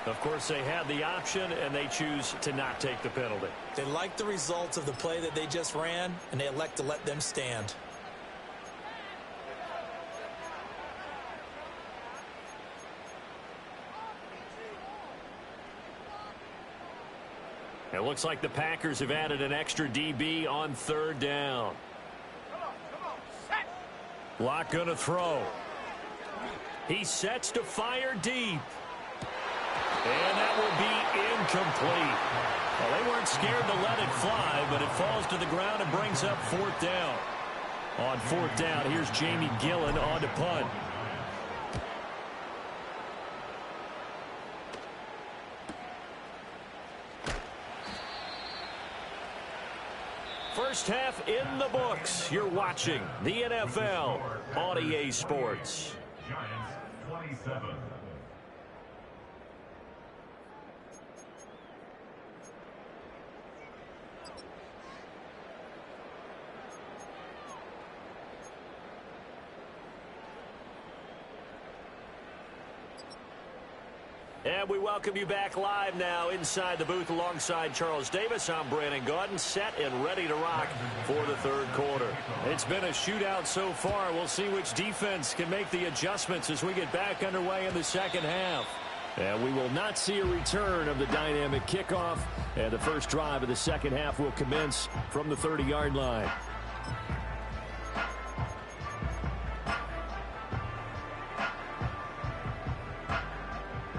Of course, they had the option, and they choose to not take the penalty. They like the results of the play that they just ran, and they elect to let them stand. It looks like the Packers have added an extra DB on third down. Locke going to throw. He sets to fire deep. And that will be incomplete. Well, they weren't scared to let it fly, but it falls to the ground and brings up fourth down. On fourth down, here's Jamie Gillen on to punt. First half in the books. You're watching the NFL on EA Sports. Giants 27. And we welcome you back live now inside the booth alongside Charles Davis. I'm Brandon Gaudin, set and ready to rock for the third quarter. It's been a shootout so far. We'll see which defense can make the adjustments as we get back underway in the second half. And we will not see a return of the dynamic kickoff. And the first drive of the second half will commence from the 30-yard line.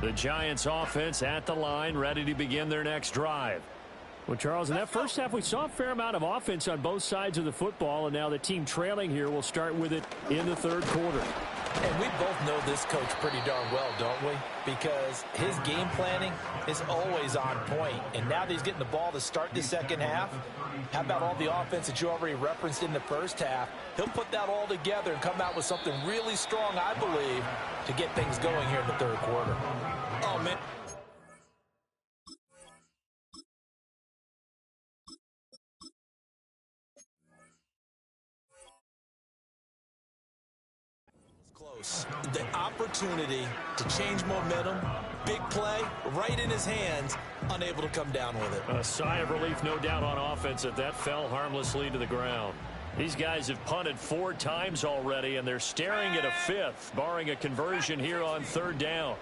The Giants offense at the line, ready to begin their next drive. Well, Charles, in that first half, we saw a fair amount of offense on both sides of the football, and now the team trailing here will start with it in the third quarter. And we both know this coach pretty darn well, don't we? Because his game planning is always on point. And now that he's getting the ball to start the second half, how about all the offense that you already referenced in the first half? He'll put that all together and come out with something really strong, I believe, to get things going here in the third quarter. Oh, man. Close. The opportunity to change momentum, big play, right in his hands, unable to come down with it. A sigh of relief, no doubt, on offense if that fell harmlessly to the ground. These guys have punted 4 times already, and they're staring at a 5th, barring a conversion here on third down.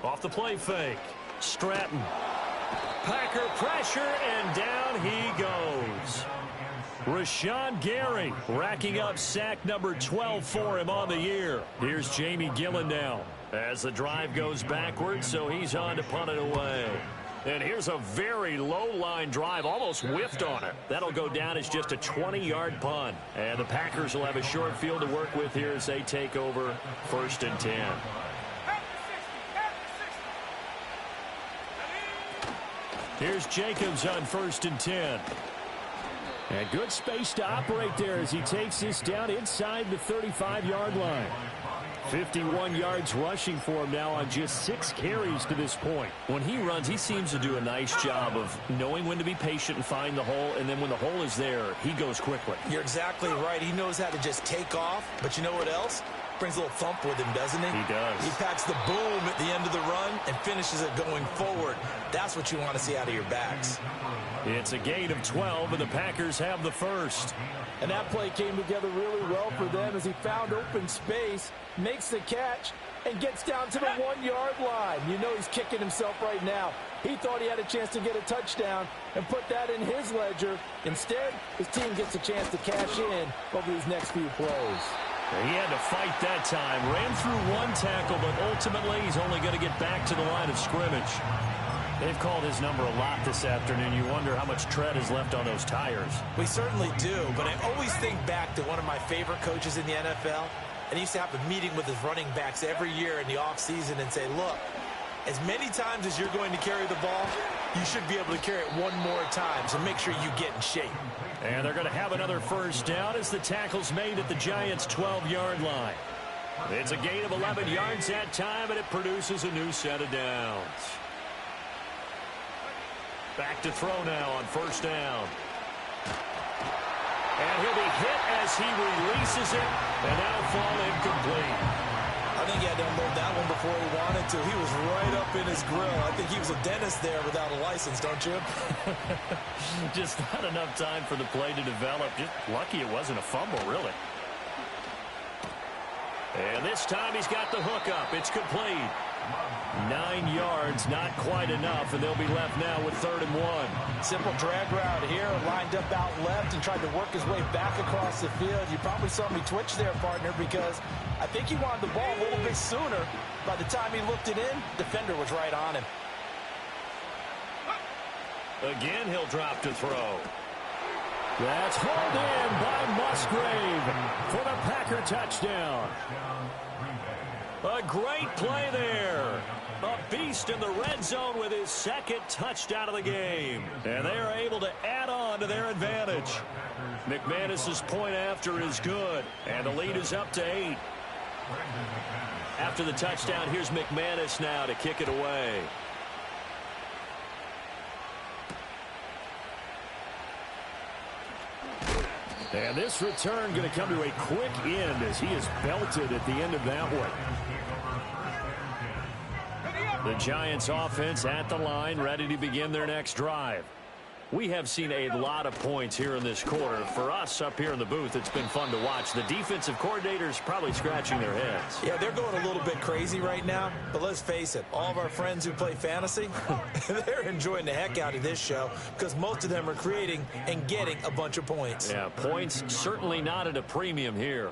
Off the play fake. Stratton. Packer pressure, and down he goes. Rashawn Gary racking up sack number 12 for him on the year. Here's Jamie Gillen now as the drive goes backwards, so he's on to punt it away. And here's a very low-line drive, almost whiffed on it. That'll go down as just a 20-yard punt. And the Packers will have a short field to work with here as they take over 1st and 10. Here's Jacobs on 1st and 10. And good space to operate there as he takes this down inside the 35-yard line. 51 yards rushing for him now on just 6 carries to this point. When he runs, he seems to do a nice job of knowing when to be patient and find the hole, and then when the hole is there, he goes quickly. You're exactly right. He knows how to just take off, but you know what else? Brings a little thump with him, doesn't he? He does. He packs the boom at the end of the run and finishes it going forward. That's what you want to see out of your backs. It's a gain of 12, and the Packers have the first. And that play came together really well for them as he found open space, makes the catch, and gets down to the 1-yard line. You know he's kicking himself right now. He thought he had a chance to get a touchdown and put that in his ledger. Instead, his team gets a chance to cash in over these next few plays. He had to fight that time. Ran through one tackle, but ultimately he's only going to get back to the line of scrimmage. They've called his number a lot this afternoon. You wonder how much tread is left on those tires. We certainly do, but I always think back to one of my favorite coaches in the NFL. And he used to have a meeting with his running backs every year in the offseason and say, look, as many times as you're going to carry the ball, you should be able to carry it one more time, so make sure you get in shape. And they're going to have another first down as the tackle's made at the Giants' 12-yard line. It's a gain of 11 yards that time, and it produces a new set of downs. Back to throw now on 1st down. And he'll be hit as he releases it, and that'll fall incomplete. I think he had to unload that one before he wanted to. He was right up in his grill. I think he was a dentist there without a license, don't you? Just not enough time for the play to develop. Just lucky it wasn't a fumble, really. And this time he's got the hook up. It's complete. 9 yards, not quite enough, and they'll be left now with 3rd and 1. Simple drag route here, lined up out left and tried to work his way back across the field. You probably saw me twitch there, partner, because I think he wanted the ball a little bit sooner. By the time he looked it in, defender was right on him. Again, he'll drop to throw. That's hauled in by Musgrave for the Packer touchdown. A great play there. A beast in the red zone with his 2nd touchdown of the game. And they are able to add on to their advantage. McManus's point after is good. And the lead is up to 8. After the touchdown, here's McManus now to kick it away. And this return going to come to a quick end as he is belted at the end of that one. The Giants offense at the line, ready to begin their next drive. We have seen a lot of points here in this quarter. For us up here in the booth, it's been fun to watch. The defensive coordinators probably scratching their heads. Yeah, they're going a little bit crazy right now, but let's face it, all of our friends who play fantasy, they're enjoying the heck out of this show because most of them are creating and getting a bunch of points. Yeah, points certainly not at a premium here.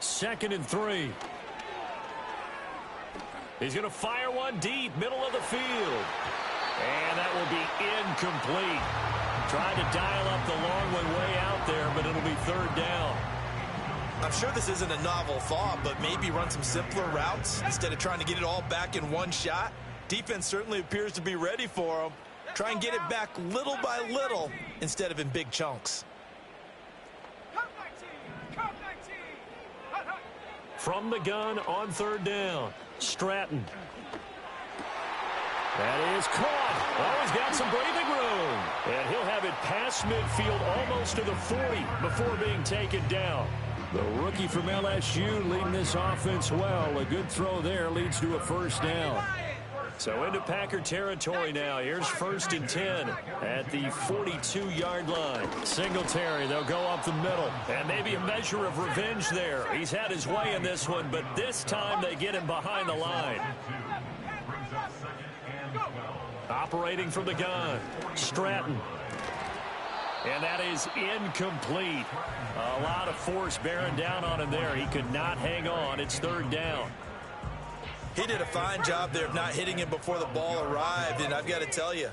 2nd and 3. He's going to fire one deep, middle of the field. And that will be incomplete. Tried to dial up the long one way out there, but it'll be 3rd down. I'm sure this isn't a novel thought, but maybe run some simpler routes instead of trying to get it all back in one shot. Defense certainly appears to be ready for him. Try and get it back little by little instead of in big chunks. From the gun on 3rd down, Stratton. That is caught. Oh, he's got some breathing room. And he'll have it past midfield almost to the 40 before being taken down. The rookie from LSU leading this offense well. A good throw there leads to a 1st down. So into Packer territory now. Here's 1st and 10 at the 42-yard line. Singletary, they'll go up the middle. And maybe a measure of revenge there. He's had his way in this one, but this time they get him behind the line. Operating from the gun, Stratton. And that is incomplete. A lot of force bearing down on him there. He could not hang on. It's 3rd down. He did a fine job there of not hitting him before the ball arrived, and I've got to tell you,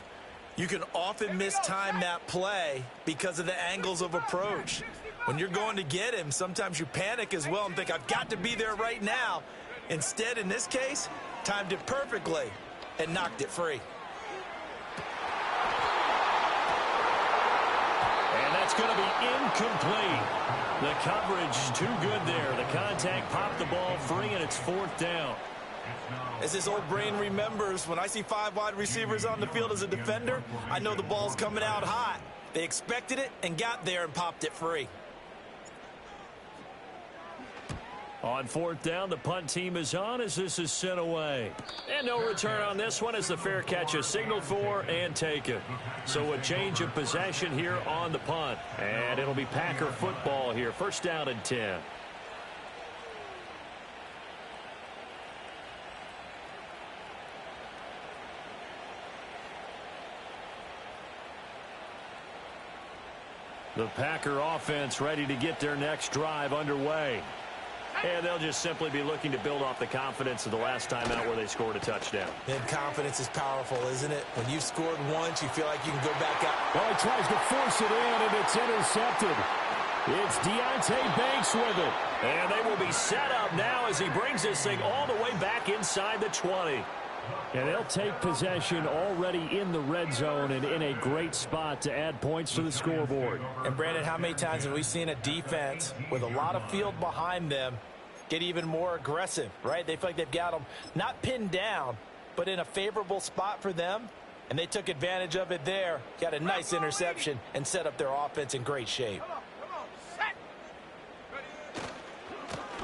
you can often mistime that play because of the angles of approach. When you're going to get him, sometimes you panic as well and think, I've got to be there right now. Instead, in this case, timed it perfectly, and knocked it free. And that's going to be incomplete. The coverage is too good there. The contact popped the ball free, and it's 4th down. As this old brain remembers, when I see 5 wide receivers on the field as a defender, I know the ball's coming out hot. They expected it and got there and popped it free. On 4th down, the punt team is on as this is sent away. And no return on this one as the fair catch is signaled for and taken. So a change of possession here on the punt. And it'll be Packer football here. 1st down and 10. The Packer offense ready to get their next drive underway. And they'll just simply be looking to build off the confidence of the last time out where they scored a touchdown. And confidence is powerful, isn't it? When you've scored once, you feel like you can go back out. Well, he tries to force it in, and it's intercepted. It's Deontay Banks with it. And they will be set up now as he brings this thing all the way back inside the 20. And they'll take possession already in the red zone and in a great spot to add points to the scoreboard. And, Brandon, how many times have we seen a defense with a lot of field behind them get even more aggressive, right? They feel like they've got them not pinned down, but in a favorable spot for them, and they took advantage of it there, got a nice interception, and set up their offense in great shape.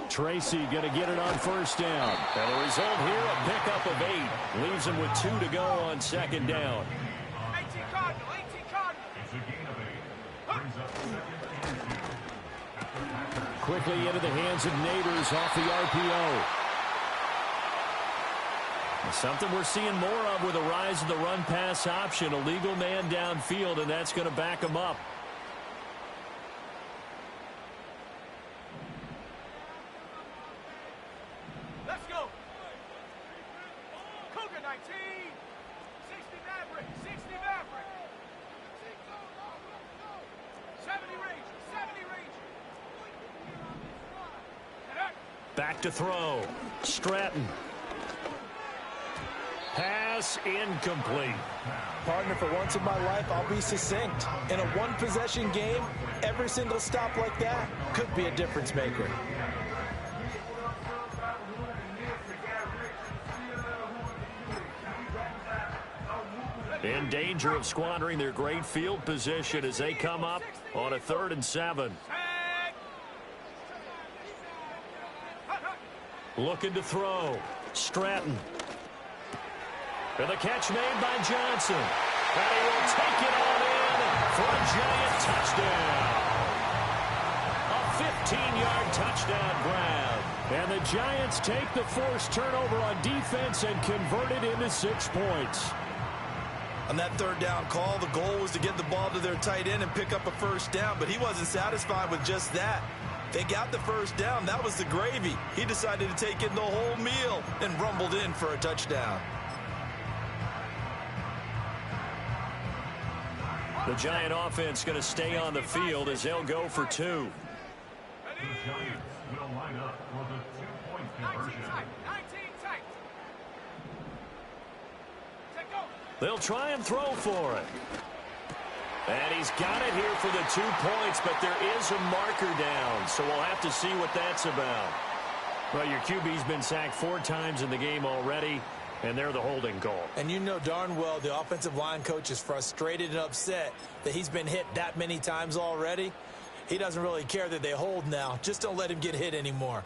Tracy going to get it on 1st down. And the result here, a pickup of 8. Leaves him with 2 to go on 2nd down. 18 Cardinal, 18 Cardinal. It's a gain of 8. Brings up 2nd and 2. Quickly into the hands of Naders off the RPO. Something we're seeing more of with the rise of the run-pass option. A legal man downfield, and that's going to back him up. Let's go. Cougar 19. 60 Maverick. 60 Maverick. 70 Ranger. 70 Ranger. Back to throw. Stratton. Pass incomplete. Partner, for once in my life, I'll be succinct. In a one-possession game, every single stop like that could be a difference maker. In danger of squandering their great field position as they come up on a 3rd and 7. Looking to throw. Stratton. And the catch made by Johnson. And he will take it on in for a giant touchdown. A 15-yard touchdown grab. And the Giants take the forced turnover on defense and convert it into 6 points. On that 3rd down call, the goal was to get the ball to their tight end and pick up a 1st down, but he wasn't satisfied with just that. They got the 1st down. That was the gravy. He decided to take in the whole meal and rumbled in for a touchdown. The Giant offense going to stay on the field as they'll go for 2. The Giants will line up for the 2-point conversion. 19 tight. Take go. They'll try and throw for it. And he's got it here for the 2 points, but there is a marker down, so we'll have to see what that's about. Well, your QB's been sacked 4 times in the game already, and they're the holding call. And you know darn well the offensive line coach is frustrated and upset that he's been hit that many times already. He doesn't really care that they hold now. Just don't let him get hit anymore.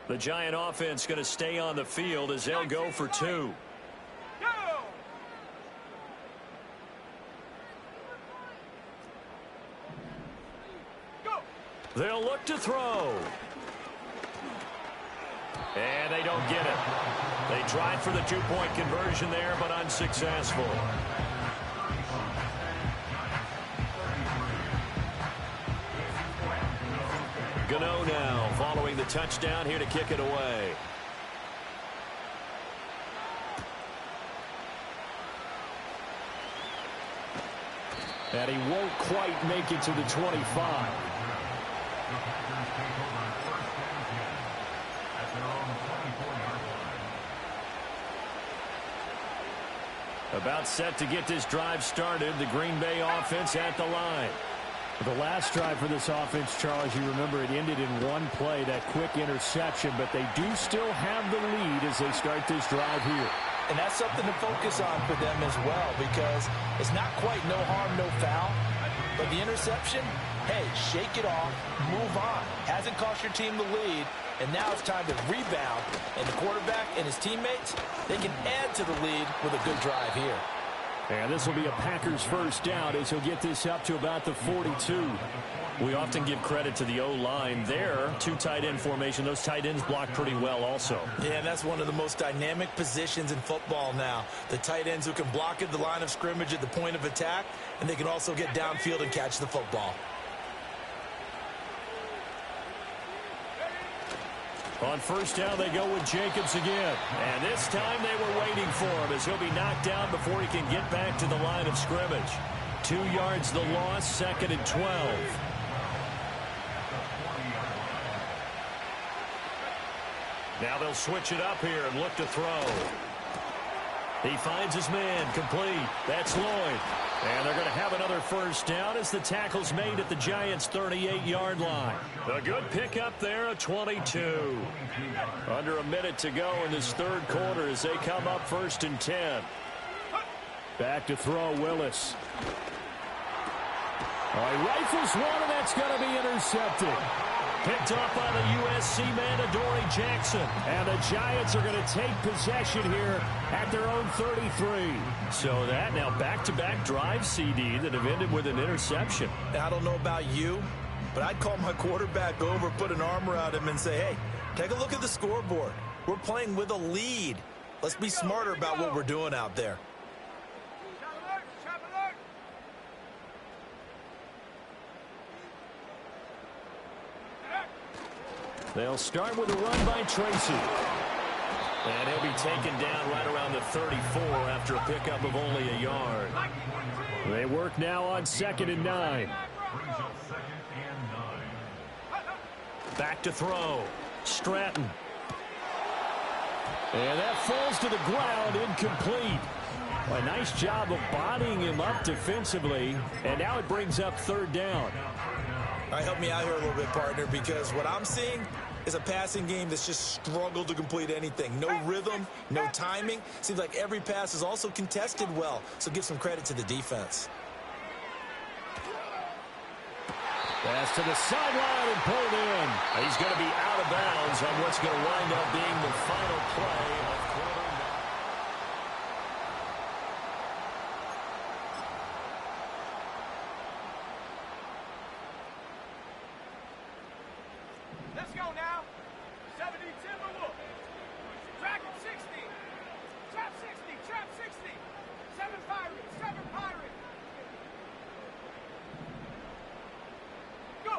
The Giant offense going to stay on the field as they'll go for 2. Go. Go. They'll look to throw. And they don't get it. They tried for the 2-point conversion there, but unsuccessful. Gano now following the touchdown here to kick it away. And he won't quite make it to the 25. About set to get this drive started. The Green Bay offense at the line. The last drive for this offense, Charles, you remember it ended in one play, that quick interception, but they do still have the lead as they start this drive here. And that's something to focus on for them as well, because it's not quite no harm, no foul. But the interception, hey, shake it off, move on. Hasn't cost your team the lead, and now it's time to rebound. And the quarterback and his teammates, they can add to the lead with a good drive here. And this will be a Packers first down as he'll get this up to about the 42. We often give credit to the O-line there. Two tight end formation. Those tight ends block pretty well also. Yeah, and that's one of the most dynamic positions in football now. The tight ends who can block at the line of scrimmage at the point of attack, and they can also get downfield and catch the football. On first down, they go with Jacobs again. And this time they were waiting for him as he'll be knocked down before he can get back to the line of scrimmage. 2 yards the loss, 2nd and 12. Now they'll switch it up here and look to throw. He finds his man, complete. That's Lloyd. And they're going to have another first down as the tackle's made at the Giants' 38-yard line. A good pickup there, a 22. Under a minute to go in this third quarter as they come up 1st and 10. Back to throw, Willis. All right, rifles one, and that's going to be intercepted. Picked up by the USC man, Adoree Jackson. And the Giants are going to take possession here at their own 33. So that now back-to-back drive, CD, that have ended with an interception. Now, I don't know about you, but I'd call my quarterback over, put an arm around him, and say, hey, take a look at the scoreboard. We're playing with a lead. Let's be smarter about what we're doing out there. They'll start with a run by Tracy. And he'll be taken down right around the 34 after a pickup of only a yard. They work now on 2nd and 9. Back to throw. Stratton. And that falls to the ground, incomplete. A nice job of bodying him up defensively. And now it brings up 3rd down. All right, help me out here a little bit, partner, because what I'm seeing is a passing game that's just struggled to complete anything. No rhythm, no timing. Seems like every pass is also contested well, so give some credit to the defense. Pass to the sideline and pulled in. He's going to be out of bounds on what's going to wind up being the final play of quarter 9. Let's go now. 70 Timberwolves. Dragon 60. Trap 60. Trap 60. 7 Pirates. 7 Pirates. Go.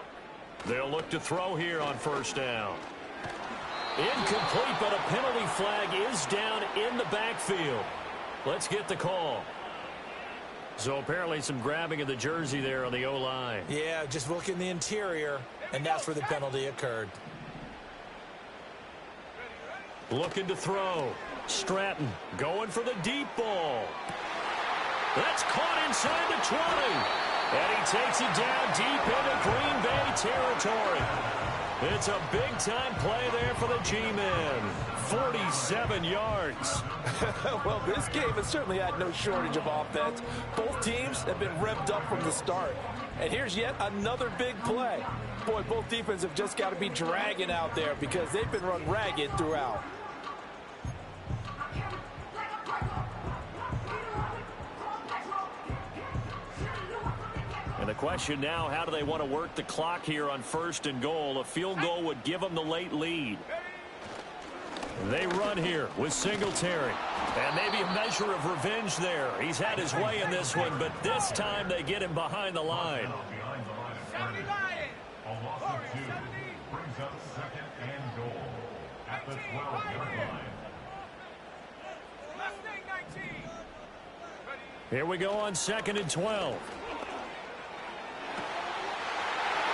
They'll look to throw here on first down. Incomplete, but a penalty flag is down in the backfield. Let's get the call. So apparently some grabbing of the jersey there on the O-line. Yeah, just look in the interior, and that's where the penalty occurred. Looking to throw. Stratton going for the deep ball. That's caught inside the 20. And he takes it down deep into Green Bay territory. It's a big-time play there for the G-men. 47 yards. Well, this game has certainly had no shortage of offense. Both teams have been revved up from the start. And here's yet another big play. Boy, both defenses have just got to be dragging out there because they've been run ragged throughout. And the question now, how do they want to work the clock here on 1st and goal? A field goal would give them the late lead. They run here with Singletary. And maybe a measure of revenge there. He's had his way in this one, but this time they get him behind the line. 70 Lions. A loss of 2 brings up 2nd and goal at the 12-yard line. Mustang 19. Here we go on 2nd and 12.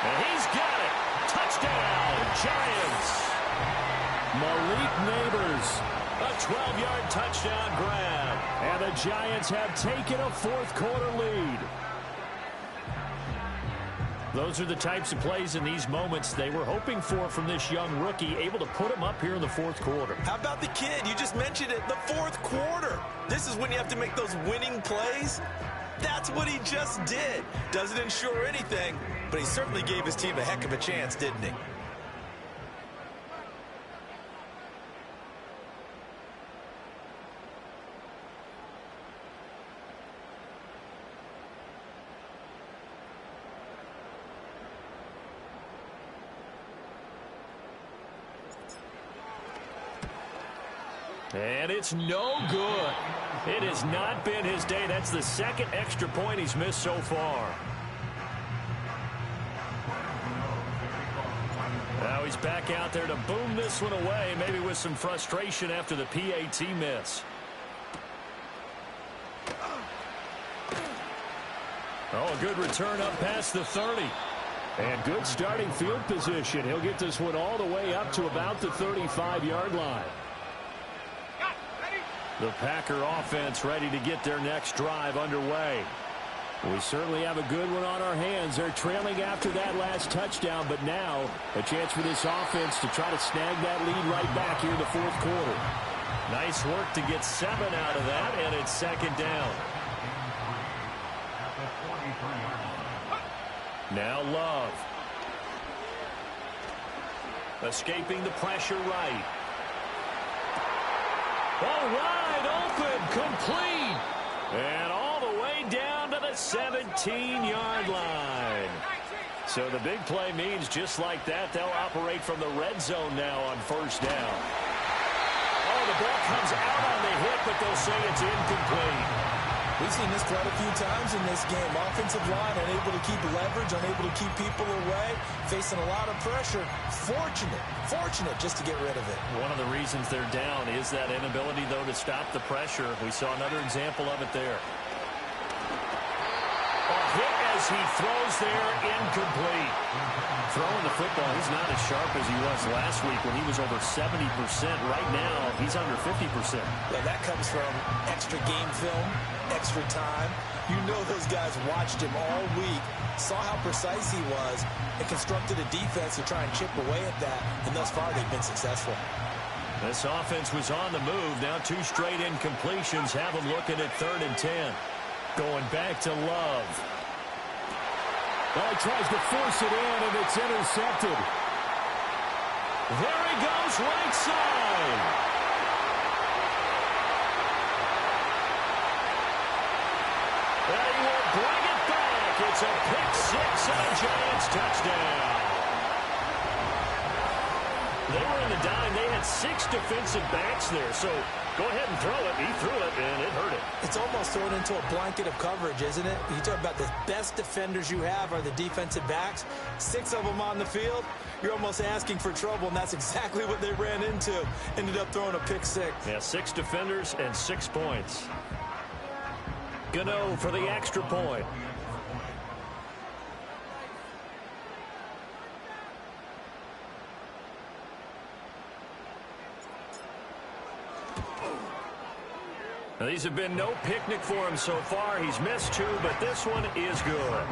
And he's got it. Touchdown, Giants. Malik Neighbors A 12-yard touchdown grab. And the Giants have taken a fourth-quarter lead. Those are the types of plays in these moments they were hoping for from this young rookie, able to put him up here in the fourth quarter. How about the kid? You just mentioned it, the fourth quarter. This is when you have to make those winning plays. That's what he just did. Doesn't ensure anything, but he certainly gave his team a heck of a chance, didn't he? And it's no good. It has not been his day. That's the second extra point he's missed so far. Now he's back out there to boom this one away, maybe with some frustration after the PAT miss. Oh, a good return up past the 30. And good starting field position. He'll get this one all the way up to about the 35-yard line. The Packer offense ready to get their next drive underway. We certainly have a good one on our hands. They're trailing after that last touchdown, but now a chance for this offense to try to snag that lead right back here in the fourth quarter. Nice work to get 7 out of that, and it's second down. Now Love. Escaping the pressure right. Oh, wide open, complete. And all the way down to the 17-yard line. So the big play means just like that, they'll operate from the red zone now on first down. Oh, the ball comes out on the hit, but they'll say it's incomplete. We've seen this quite a few times in this game. Offensive line unable to keep leverage, unable to keep people away, facing a lot of pressure. Fortunate just to get rid of it. One of the reasons they're down is that inability, though, to stop the pressure. We saw another example of it there. A hit as he throws there, incomplete. Throwing the football, he's not as sharp as he was last week when he was over 70%. Right now, he's under 50%. Yeah, that comes from extra game film, extra time. You know those guys watched him all week, saw how precise he was, and constructed a defense to try and chip away at that, and thus far they've been successful. This offense was on the move. Now 2 straight incompletions have them looking at 3rd and 10. Going back to Love. Well, he tries to force it in, and it's intercepted. There he goes, right side. And he will bring it back. It's a pick 6 and a Giants touchdown. They were in the dime. They had 6 defensive backs there, so go ahead and throw it. He threw it, and it hurt it. It's almost thrown into a blanket of coverage, isn't it? You talk about the best defenders you have are the defensive backs. 6 of them on the field. You're almost asking for trouble, and that's exactly what they ran into. Ended up throwing a pick 6. Yeah, 6 defenders and 6 points. Gano for the extra point. Now, these have been no picnic for him so far. He's missed 2, but this one is good.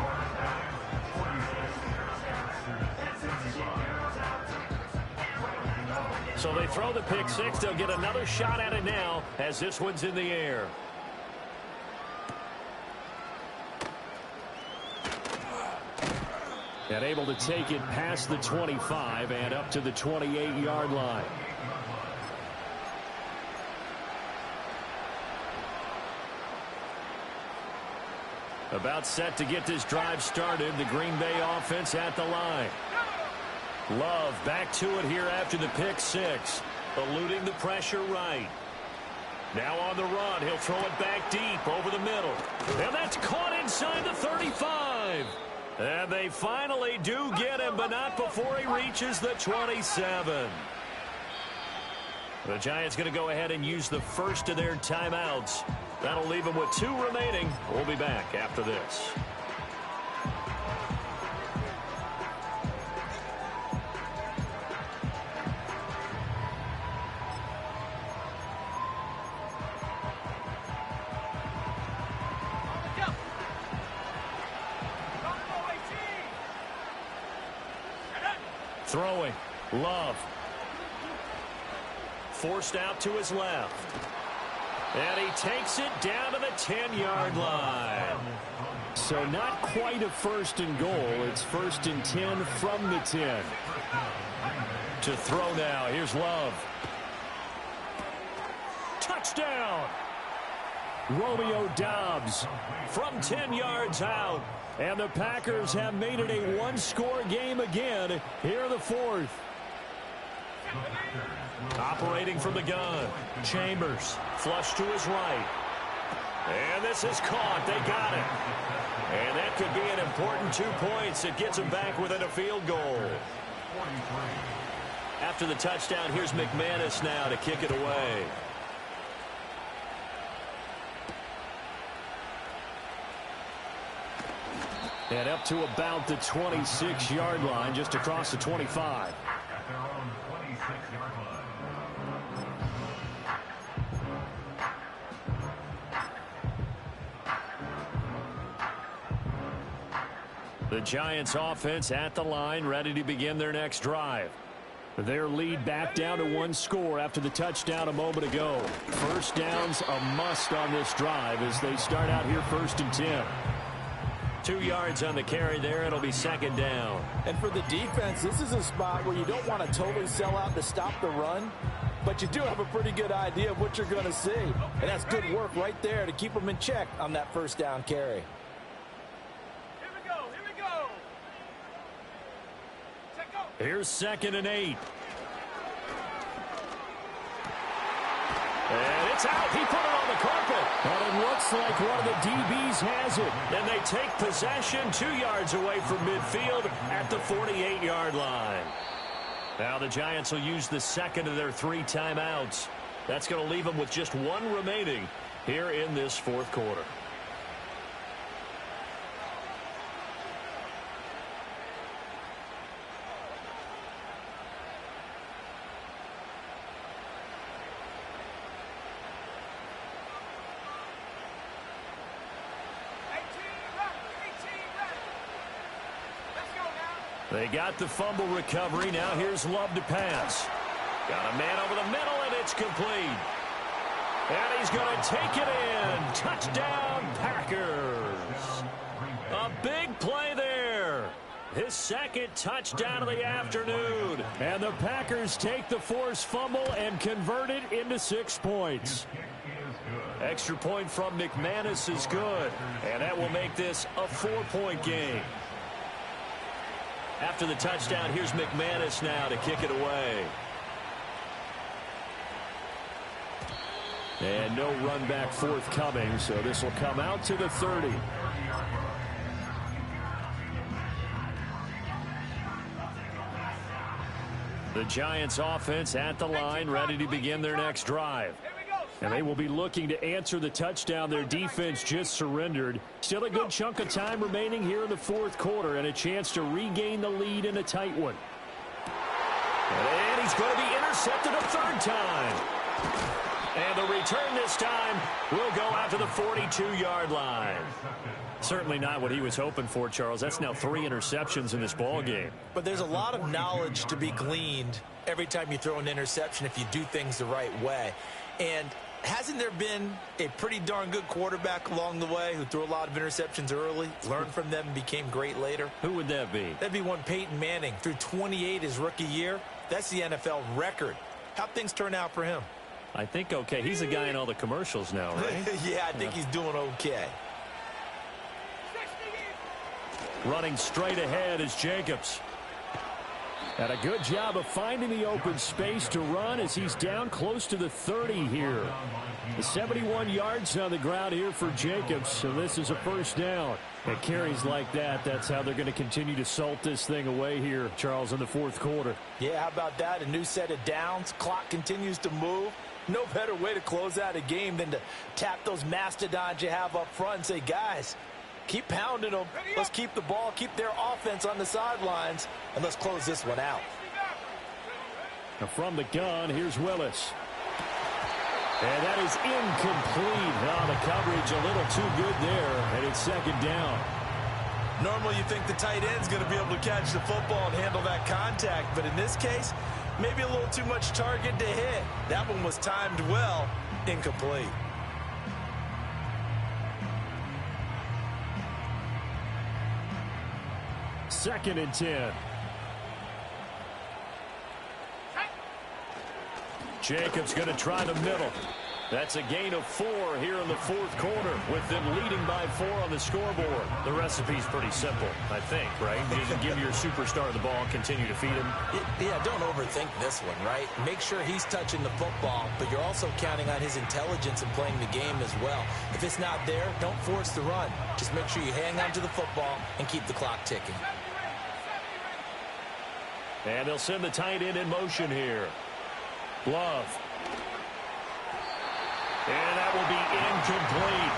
So they throw the pick 6. They'll get another shot at it now as this one's in the air. And able to take it past the 25 and up to the 28-yard line. About set to get this drive started. The Green Bay offense at the line. Love back to it here after the pick 6. Eluding the pressure right. Now on the run. He'll throw it back deep over the middle. And that's caught inside the 35. And they finally do get him, but not before he reaches the 27. The Giants going to go ahead and use the first of their timeouts. That'll leave them with 2 remaining. We'll be back after this. Throwing. Love. Forced out to his left. And he takes it down to the 10-yard line. So not quite a first and goal. It's first and 10 from the 10. To throw now. Here's Love. Touchdown. Romeo Doubs From 10 yards out. and the Packers have made it a one-score game again here in the fourth. Operating from the gun. Chambers. Flush to his right. And this is caught. They got it. And that could be an important 2 points. It gets them back within a field goal. After the touchdown, here's McManus now to kick it away. And up to about the 26-yard line, just across the 25. At their own 26-yard line. The Giants offense at the line, ready to begin their next drive. Their lead back down to one score after the touchdown a moment ago. First down's a must on this drive as they start out here first and 10. 2 yards on the carry there. It'll be second down. And for the defense, this is a spot where you don't want to totally sell out to stop the run, but you do have a pretty good idea of what you're going to see. And that's good work right there to keep them in check on that first down carry. Here we go. Check go. Here's 2nd and 8. And it's out. He put it on the carpet. And it looks like one of the DBs has it. And they take possession 2 yards away from midfield at the 48-yard line. Now the Giants will use the second of their 3 timeouts. That's going to leave them with just 1 remaining here in this fourth quarter. They got the fumble recovery. Now here's Love to pass. Got a man over the middle, and it's complete. And he's going to take it in. Touchdown, Packers. A big play there. His second touchdown of the afternoon. And the Packers take the forced fumble and convert it into 6 points. Extra point from McManus is good. And that will make this a 4-point game. After the touchdown, here's McManus now to kick it away. And no run back forthcoming, so this will come out to the 30. The Giants offense at the line, ready to begin their next drive. And they will be looking to answer the touchdown their defense just surrendered. Still a good chunk of time remaining here in the fourth quarter and a chance to regain the lead in a tight one. And he's going to be intercepted a 3rd time. And the return this time will go out to the 42-yard line. Certainly not what he was hoping for, Charles. That's now 3 interceptions in this ball game. But there's a lot of knowledge to be gleaned every time you throw an interception if you do things the right way. And hasn't there been a pretty darn good quarterback along the way who threw a lot of interceptions early, learned from them, and became great later? Who would that be? That'd be one Peyton Manning. Threw 28 his rookie year. That's the NFL record. How'd things turn out for him? I think okay. He's the guy in all the commercials now, right? Yeah, I think he's doing okay. Running straight ahead is Jacobs. And a good job of finding the open space to run as he's down close to the 30 here. The 71 yards on the ground here for Jacobs, so this is a first down. And carries like that, that's how they're going to continue to salt this thing away here, Charles, in the fourth quarter. Yeah, how about that? A new set of downs. Clock continues to move. No better way to close out a game than to tap those mastodons you have up front and say, guys, keep pounding them. Let's keep the ball, keep their offense on the sidelines, and let's close this one out. Now from the gun, here's Willis. And that is incomplete. Oh, the coverage a little too good there, and it's second down. Normally you think the tight end's going to be able to catch the football and handle that contact, but in this case, maybe a little too much target to hit. That one was timed well, incomplete. Second and 10. Jacobs going to try the middle. That's a gain of 4 here in the fourth quarter with them leading by 4 on the scoreboard. The recipe's pretty simple, I think, right? You just give your superstar the ball and continue to feed him. Yeah, don't overthink this one, right? Make sure he's touching the football, but you're also counting on his intelligence in playing the game as well. If it's not there, don't force the run. Just make sure you hang on to the football and keep the clock ticking. And they'll send the tight end in motion here. Love. And that will be incomplete.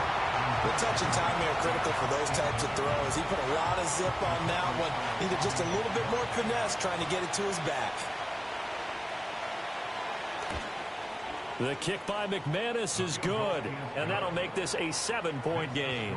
The touch and timing are critical for those types of throws. He put a lot of zip on that one. Needed just a little bit more finesse trying to get it to his back. The kick by McManus is good, and that'll make this a 7-point game.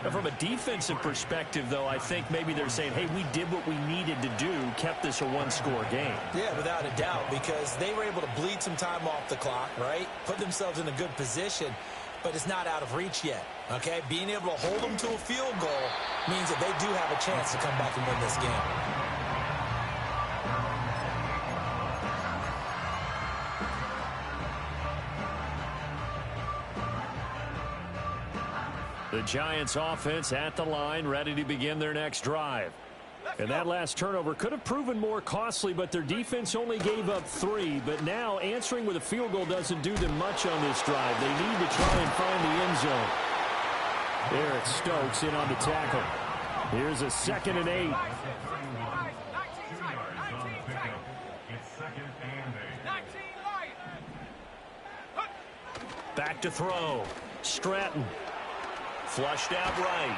Now, from a defensive perspective, though, I think maybe they're saying, hey, we did what we needed to do, kept this a one-score game. Yeah, without a doubt, because they were able to bleed some time off the clock, right? Put themselves in a good position, but it's not out of reach yet, okay? Being able to hold them to a field goal means that they do have a chance to come back and win this game. The Giants offense at the line, ready to begin their next drive. And that last turnover could have proven more costly, but their defense only gave up 3. But now answering with a field goal doesn't do them much on this drive. They need to try and find the end zone. There it's Stokes in on the tackle. Here's a 2nd and 8. Back to throw. Stratton. Flushed out right.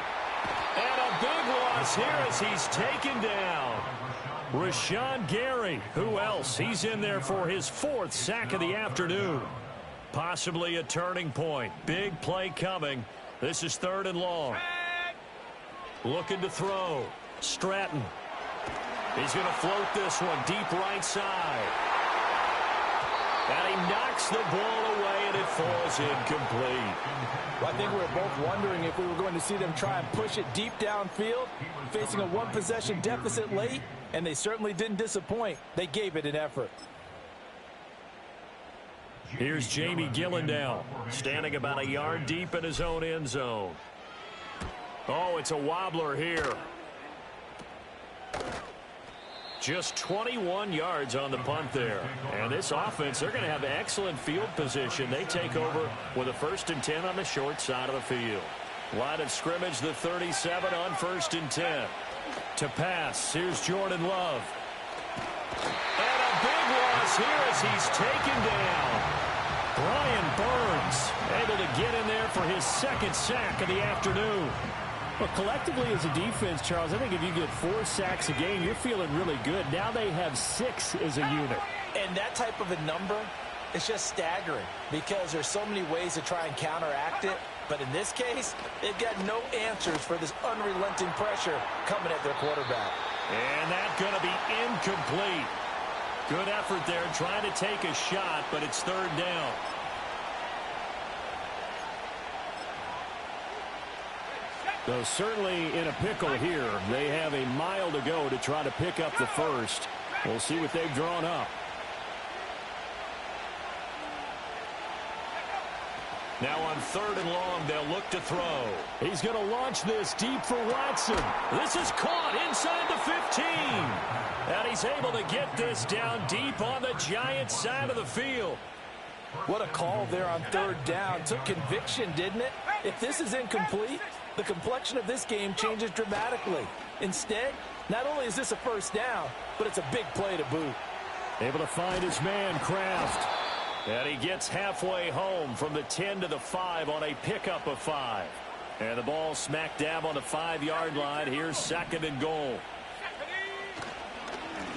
And a big loss here as he's taken down. Rashawn Gary. Who else? He's in there for his 4th sack of the afternoon. Possibly a turning point. Big play coming. This is 3rd and long. Looking to throw. Stratton. He's going to float this one deep right side. And he knocks the ball away, and it falls incomplete. Well, I think we were both wondering if we were going to see them try and push it deep downfield, facing a one-possession deficit late, and they certainly didn't disappoint. They gave it an effort. Here's Jamie Gillendow, standing about a yard deep in his own end zone. Oh, it's a wobbler here. Just 21 yards on the punt there. And this offense, they're going to have excellent field position. They take over with a 1st and 10 on the short side of the field. Line of scrimmage, the 37 on 1st and 10. To pass, here's Jordan Love. And a big loss here as he's taken down. Brian Burns able to get in there for his 2nd sack of the afternoon. Well, collectively as a defense, Charles, I think if you get 4 sacks a game, you're feeling really good. Now they have 6 as a unit. And that type of a number is just staggering because there's so many ways to try and counteract it. But in this case, they've got no answers for this unrelenting pressure coming at their quarterback. And that's going to be incomplete. Good effort there trying to take a shot, but it's 3rd down. So certainly in a pickle here. They have a mile to go to try to pick up the first. We'll see what they've drawn up. Now on 3rd and long, they'll look to throw. He's going to launch this deep for Watson. This is caught inside the 15. And he's able to get this down deep on the Giants side of the field. What a call there on 3rd down. Took conviction, didn't it? If this is incomplete, the complexion of this game changes dramatically. Instead, not only is this a 1st down, but it's a big play to boot. Able to find his man, Kraft. And he gets halfway home from the 10 to the 5 on a pickup of 5. And the ball smack dab on the 5-yard line. Here's 2nd and goal.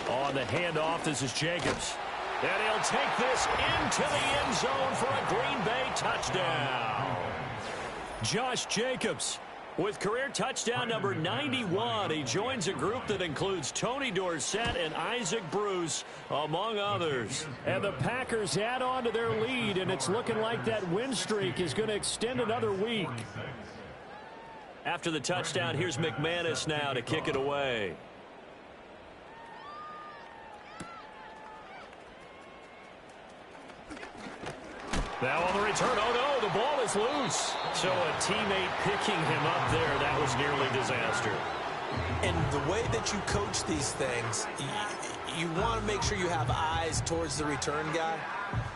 On the handoff, this is Jacobs. And he'll take this into the end zone for a Green Bay touchdown. Josh Jacobs With career touchdown number 91, he joins a group that includes Tony Dorsett and Isaac Bruce, among others. And the Packers add on to their lead, and it's looking like that win streak is going to extend another week. After the touchdown, here's McManus now to kick it away. Now on the return, oh no, the ball is loose. So a teammate picking him up there, that was nearly disaster. And the way that you coach these things, you want to make sure you have eyes towards the return guy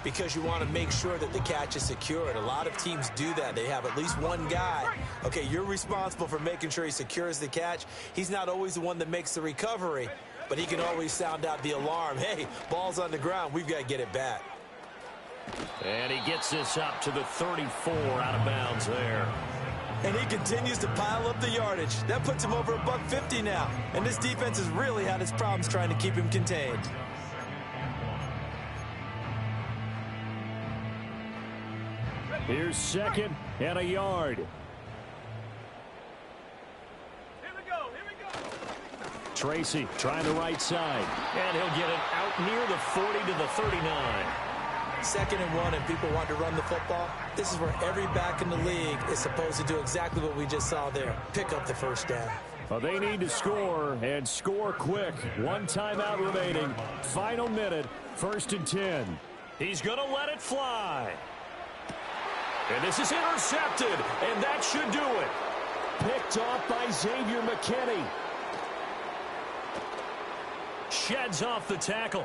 because you want to make sure that the catch is secured. A lot of teams do that. They have at least one guy. Okay, you're responsible for making sure he secures the catch. He's not always the one that makes the recovery, but he can always sound out the alarm. Hey, ball's on the ground. We've got to get it back. And he gets this up to the 34 out of bounds there. And he continues to pile up the yardage. That puts him over $150 now. And this defense has really had its problems trying to keep him contained. Here's second and a yard. Here we go. Tracy trying the right side. And he'll get it out near the 40 to the 39. 2nd and 1 and people want to run the football. This is where every back in the league is supposed to do exactly what we just saw there. Pick up the first down. Well, they need to score and score quick. One timeout remaining. Final minute. 1st and 10. He's going to let it fly. And this is intercepted, and that should do it. Picked off by Xavier McKinney. Sheds off the tackle.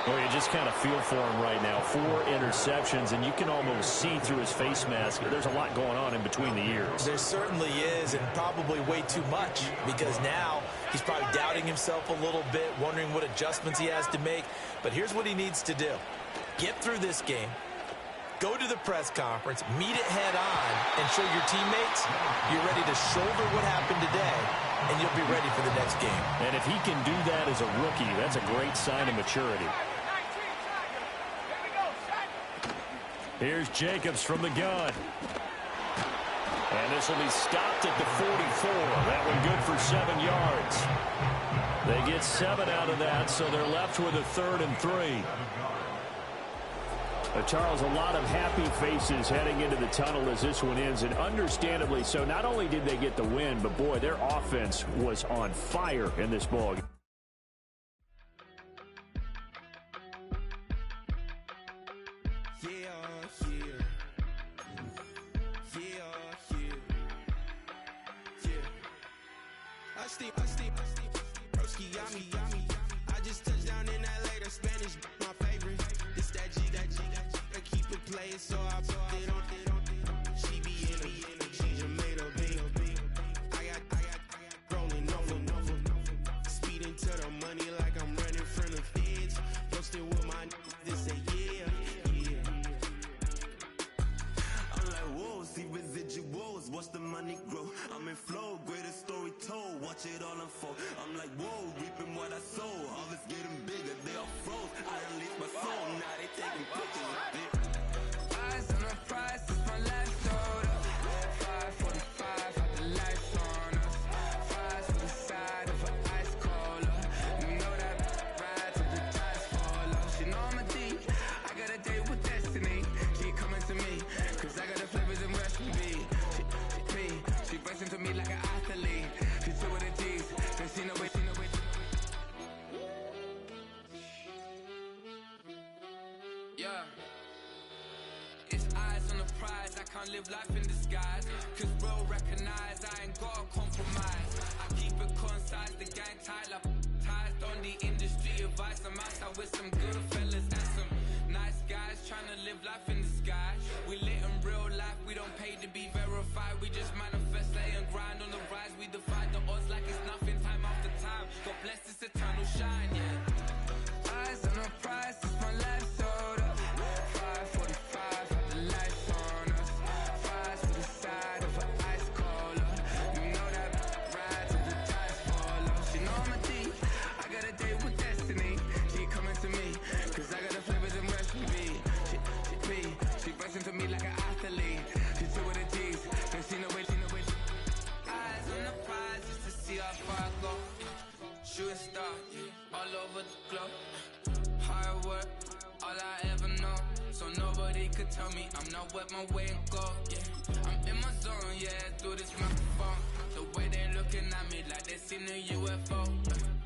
Well, you just kind of feel for him right now. 4 interceptions, and you can almost see through his face mask. There's a lot going on in between the ears. There certainly is, and probably way too much, because now he's probably doubting himself a little bit, wondering what adjustments he has to make. But here's what he needs to do. Get through this game. Go to the press conference, meet it head on, and show your teammates you're ready to shoulder what happened today, and you'll be ready for the next game. And if he can do that as a rookie, that's a great sign of maturity. Here's Jacobs from the gun. And this will be stopped at the 44. That one good for 7 yards. They get 7 out of that, so they're left with a 3rd and 3. Charles, a lot of happy faces heading into the tunnel as this one ends, and understandably so. Not only did they get the win, but boy, their offense was on fire in this ball game. I just touched down in LA, the Spanish, my favorite. This that G, I keep it playing, so I put it on. She be in the she just made a beat. I got rolling over, speeding to the money like I'm running from the feds. Posted with my this say yeah. I'm like, whoa, see residuals, watch the money grow. I'm in flow, greatest story told, watch it all unfold. I'm like, whoa, reaping what I sow. Harvest getting bigger, they all froze. I release my soul, now they taking pictures of it. Eyes on the prize, it's my life sold up. 545, had the lights on us. Fries to the side of an ice cola. You know that ride till the tides fall off. She know I'm a D, I got a date with destiny. She coming to me, cause I got the flavors and recipe. She racing to me like an athlete. She two with the G's, then she know it. Yeah. It's eyes on the prize, I can't live life in disguise. Cause real recognize I ain't gotta compromise. I keep it concise, the gang tight like ties on the industry advice. I'm outside with some good fellas and some nice guys trying to live life in disguise. We lit in real life, we don't pay to be verified. We just manifest, lay and grind on the rise. We defy the odds like it's nothing, time after time. God bless this eternal shine, yeah. Eyes on the prize, it's my life sold up. 545, had the lights on us. Fries to the side of an ice cola. You know that ride till the tides fall off. She know I'm a D, I got a date with destiny. She coming to me, cause I got the flavors say you could tell me I'm not what my way and go, yeah. I'm in my zone, yeah, through this microphone. The way they looking at me like they seen a UFO.